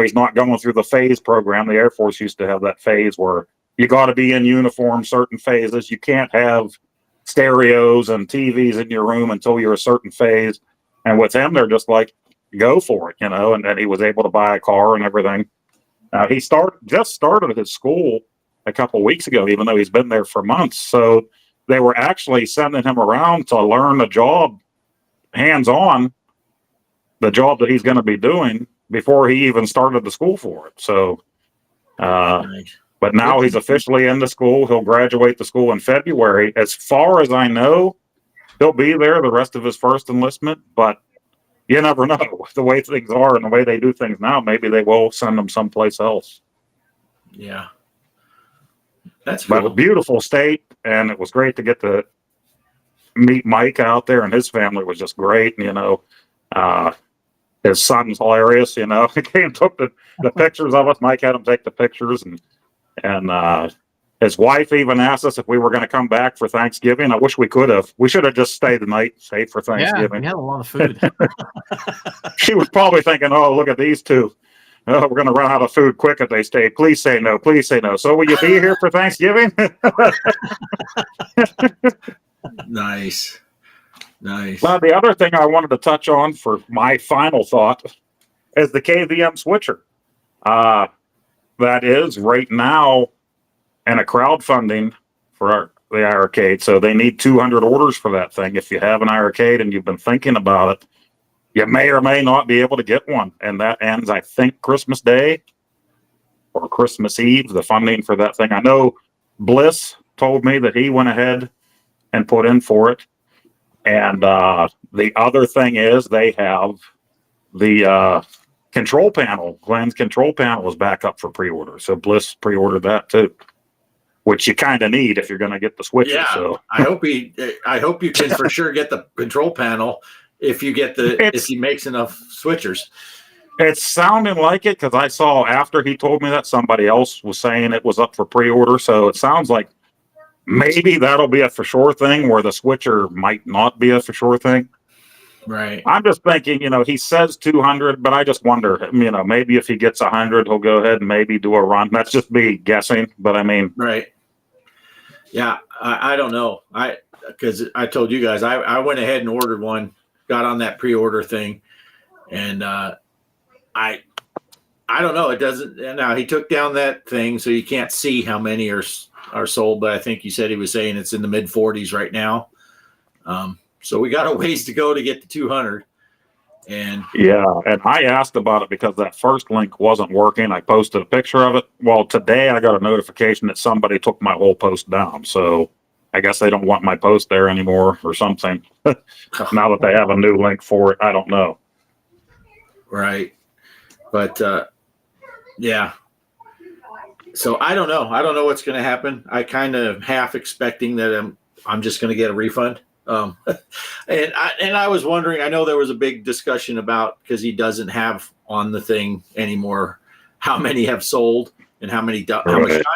S2: he's not going through the phase program. The Air Force used to have that phase where you got to be in uniform certain phases. You can't have stereos and TVs in your room until you're a certain phase. And with him, they're just like, go for it, and then he was able to buy a car and everything. He just started his school a couple of weeks ago, even though he's been there for months. So they were actually sending him around to learn the job hands-on, the job that he's going to be doing before he even started the school for it. So,
S1: Nice.
S2: but now he's officially in the school. He'll graduate the school in February. As far as I know, he'll be there the rest of his first enlistment, but you never know. The way things are and the way they do things now, maybe they will send him someplace else.
S1: Yeah. That's
S2: But
S1: cool.
S2: a beautiful state, and it was great to get to meet Mike out there, and his family was just great. His son's hilarious, he came and took the pictures of us. Mike had him take the pictures, and his wife even asked us if we were going to come back for Thanksgiving. I wish we could have. We should have just stayed the night, stayed for
S3: Yeah,
S2: Thanksgiving.
S3: we had a lot of food.
S2: She was probably thinking, oh, look at these two. Oh, we're going to run out of food quick if they stay. Please say no. Please say no. So will you be here for Thanksgiving?
S1: Nice.
S2: Well, the other thing I wanted to touch on for my final thought is the KVM switcher. That is right now in a crowdfunding for the iRarcade. So they need 200 orders for that thing. If you have an iRarcade and you've been thinking about it, you may or may not be able to get one. And that ends, I think, Christmas Day or Christmas Eve, the funding for that thing. I know Bliss told me that he went ahead and put in for it. And the other thing is they have the control panel. Glenn's control panel is back up for pre-order. So Bliss pre-ordered that too, which you kind of need if you're going to get the switcher.
S1: Yeah.
S2: So
S1: I hope you can for sure get the control panel if he makes enough switchers.
S2: It's sounding like it because I saw after he told me that somebody else was saying it was up for pre-order. So it sounds like maybe that'll be a for sure thing where the switcher might not be a for sure thing.
S1: Right.
S2: I'm just thinking, he says 200, but I just wonder, maybe if he gets 100, he'll go ahead and maybe do a run. That's just me guessing, but I mean,
S1: right. Yeah. I don't know. Because I told you guys, I went ahead and ordered one, got on that pre-order thing, and I don't know. It doesn't. Now he took down that thing, so you can't see how many are sold. But I think you said he was saying it's in the mid 40s right now. So we got a ways to go to get to 200. And
S2: yeah, and I asked about it because that first link wasn't working. I posted a picture of it. Well, today I got a notification that somebody took my whole post down. So I guess they don't want my post there anymore or something. Now that they have a new link for it, I don't know.
S1: Right. But yeah. So I don't know. I don't know what's going to happen. I kind of half expecting that I'm just going to get a refund And I was wondering, I know there was a big discussion about, because he doesn't have on the thing anymore how many have sold and how much time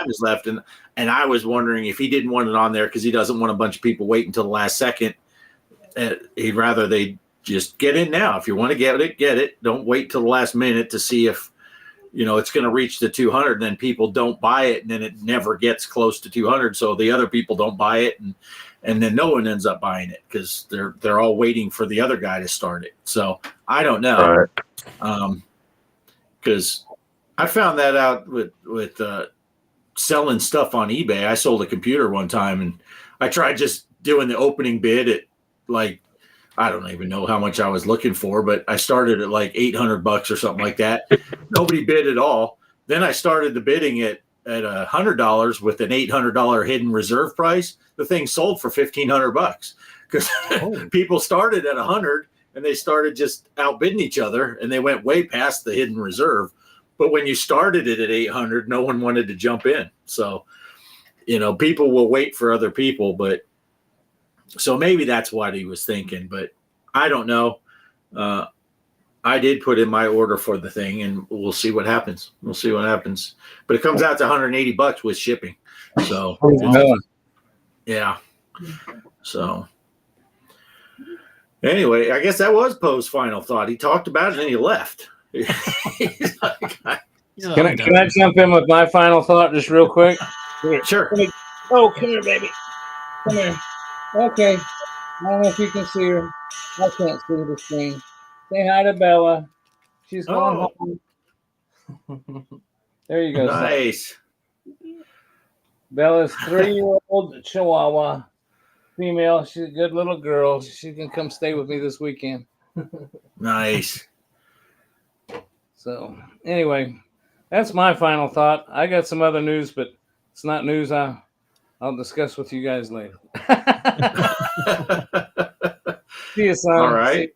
S1: is left. And I was wondering if he didn't want it on there because he doesn't want a bunch of people wait until the last second. He'd rather they just get in now. If you want to get it, get it. Don't wait till the last minute to see if, it's going to reach the 200, and then people don't buy it, and then it never gets close to 200. So the other people don't buy it, and then no one ends up buying it because they're all waiting for the other guy to start it. So I don't know. Because I found that out with selling stuff on eBay. I sold a computer one time, and I tried just doing the opening bid at I don't even know how much I was looking for, but I started at like $800 or something like that. Nobody bid at all. Then I started the bidding at $100 with an $800 hidden reserve price. The thing sold for $1,500 because people started at 100 and they started just outbidding each other, and they went way past the hidden reserve. But when you started it at 800, no one wanted to jump in. So, people will wait for other people, but so maybe that's what he was thinking, but I don't know. I did put in my order for the thing, and we'll see what happens. But it comes out to $180 with shipping. So, yeah. So, anyway, I guess that was Poe's final thought. He talked about it and he left.
S4: Can I jump in with my final thought just real quick?
S1: Sure.
S4: Come here, baby. Come here. Okay. I don't know if you can see her. I can't see the screen. Say hi to Bella. She's going home. There you go.
S1: Nice.
S4: Bella's 3-year-old Chihuahua female. She's a good little girl. She can come stay with me this weekend.
S1: Nice.
S4: So anyway, that's my final thought. I got some other news, but it's not news I'll discuss with you guys later. See you, son.
S1: All right.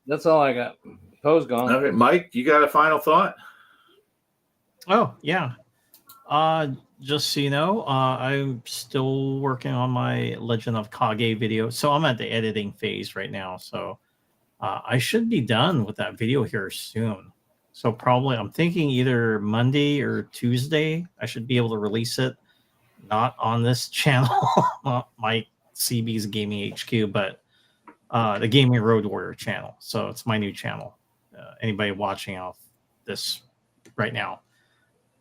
S4: That's all I got. Poe's gone.
S1: Okay, Mike, you got a final thought?
S3: Oh, yeah. Just so you know, I'm still working on my Legend of Kage video. So I'm at the editing phase right now. So I should be done with that video here soon. So probably I'm thinking either Monday or Tuesday, I should be able to release it. Not on this channel, my CB's Gaming HQ, but the Gaming Road Warrior channel. So it's my new channel. Anybody watching off this right now.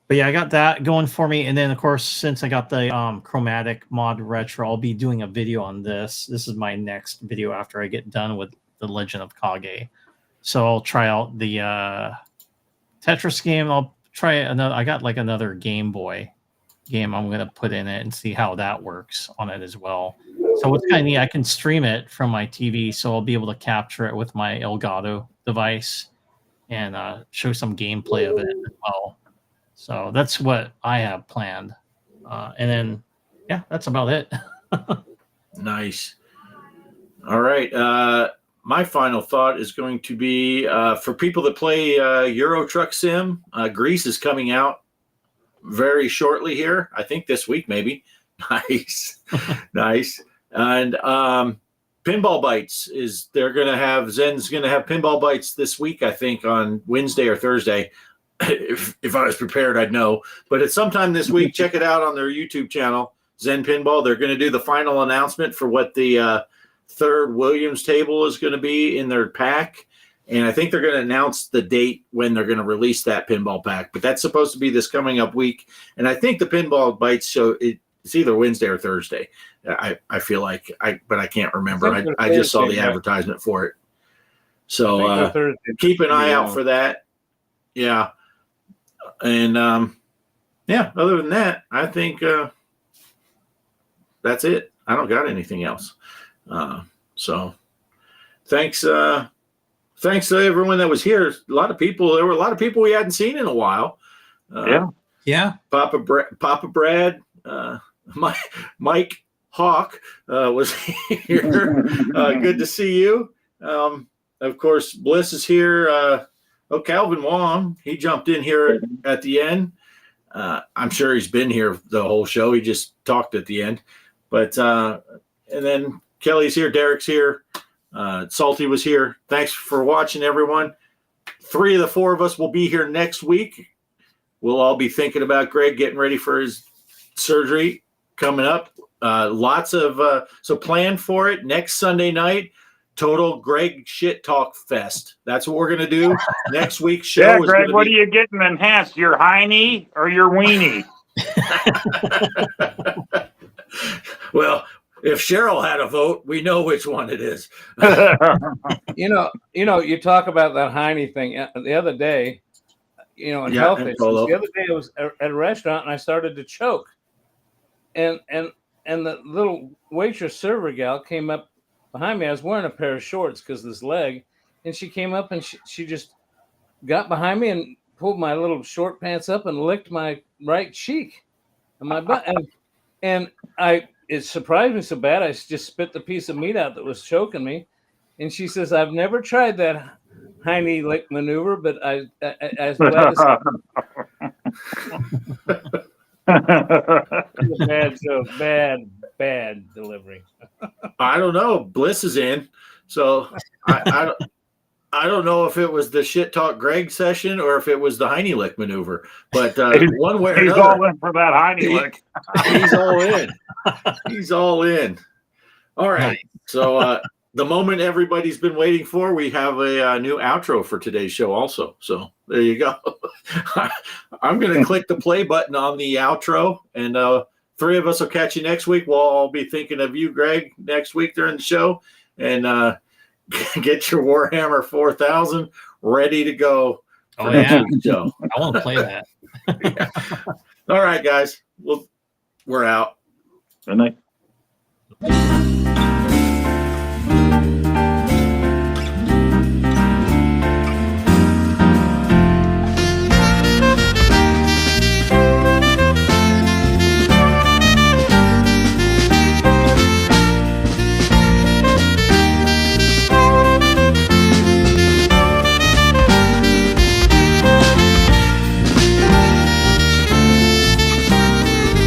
S3: But yeah, I got that going for me. And then, of course, since I got the chromatic mod retro, I'll be doing a video on this. This is my next video after I get done with the Legend of Kage. So I'll try out the Tetris game. I'll try another. I got like another Game Boy game I'm going to put in it and see how that works on it as well. So what's kind of neat, I can stream it from my TV, so I'll be able to capture it with my Elgato device and show some gameplay of it as well. So that's what I have planned. And then, yeah, that's about it.
S1: Nice. All right. My final thought is going to be for people that play Euro Truck Sim, Greece is coming out very shortly here. I think this week, maybe. Nice. Nice. And Pinball Bites Zen's going to have Pinball Bites this week, I think, on Wednesday or Thursday. If I was prepared, I'd know. But it's sometime this week. Check it out on their YouTube channel, Zen Pinball. They're going to do the final announcement for what the third Williams table is going to be in their pack. And I think they're going to announce the date when they're going to release that pinball pack. But that's supposed to be this coming up week. And I think the Pinball Bites show, it's either Wednesday or Thursday. I feel like, but I can't remember. I just saw the advertisement for it. So keep an eye out for that. Yeah. And yeah, other than that, I think that's it. I don't got anything else. So thanks to everyone that was here. There were a lot of people we hadn't seen in a while.
S3: Yeah.
S1: Papa Brad, Mike Hawk was here. Good to see you. Of course, Bliss is here. Calvin Wong, he jumped in here at the end. I'm sure he's been here the whole show. He just talked at the end. But and then Kelly's here, Derek's here, Salty was here. Thanks for watching, everyone. 3 of the 4 of us will be here next week. We'll all be thinking about Greg getting ready for his surgery coming up. Lots of so plan for it next Sunday night. Total Greg shit talk fest. That's what we're gonna do next week's show.
S2: Yeah,
S1: is
S2: Greg,
S1: gonna
S2: what
S1: be...
S2: are you getting enhanced? Your hiney or your weenie?
S1: Well, if Cheryl had a vote, we know which one it is.
S4: You talk about that hiney thing the other day. In health issues. The other day I was at a restaurant and I started to choke, and the little waitress server gal came up behind me. I was wearing a pair of shorts because of this leg, and she came up and she just got behind me and pulled my little short pants up and licked my right cheek and my butt, and it surprised me so bad I just spit the piece of meat out that was choking me, and she says, "I've never tried that hiney lick maneuver, but I was glad to see." Bad joke, bad delivery.
S1: I don't know. Bliss is in, so I don't know if it was the shit talk Greg session or if it was the hiney lick maneuver. But one way or
S2: he's
S1: another,
S2: all in for that hiney lick.
S1: He's all in. He's all in. All right. So the moment everybody's been waiting for, we have a new outro for today's show also. So there you go. I'm going to click the play button on the outro, and 3 of us will catch you next week. We'll all be thinking of you, Greg, next week during the show, and get your Warhammer 4000 ready to go for next week's show.
S3: I want to play that.
S1: Yeah. All right, guys. We're out.
S2: Good night.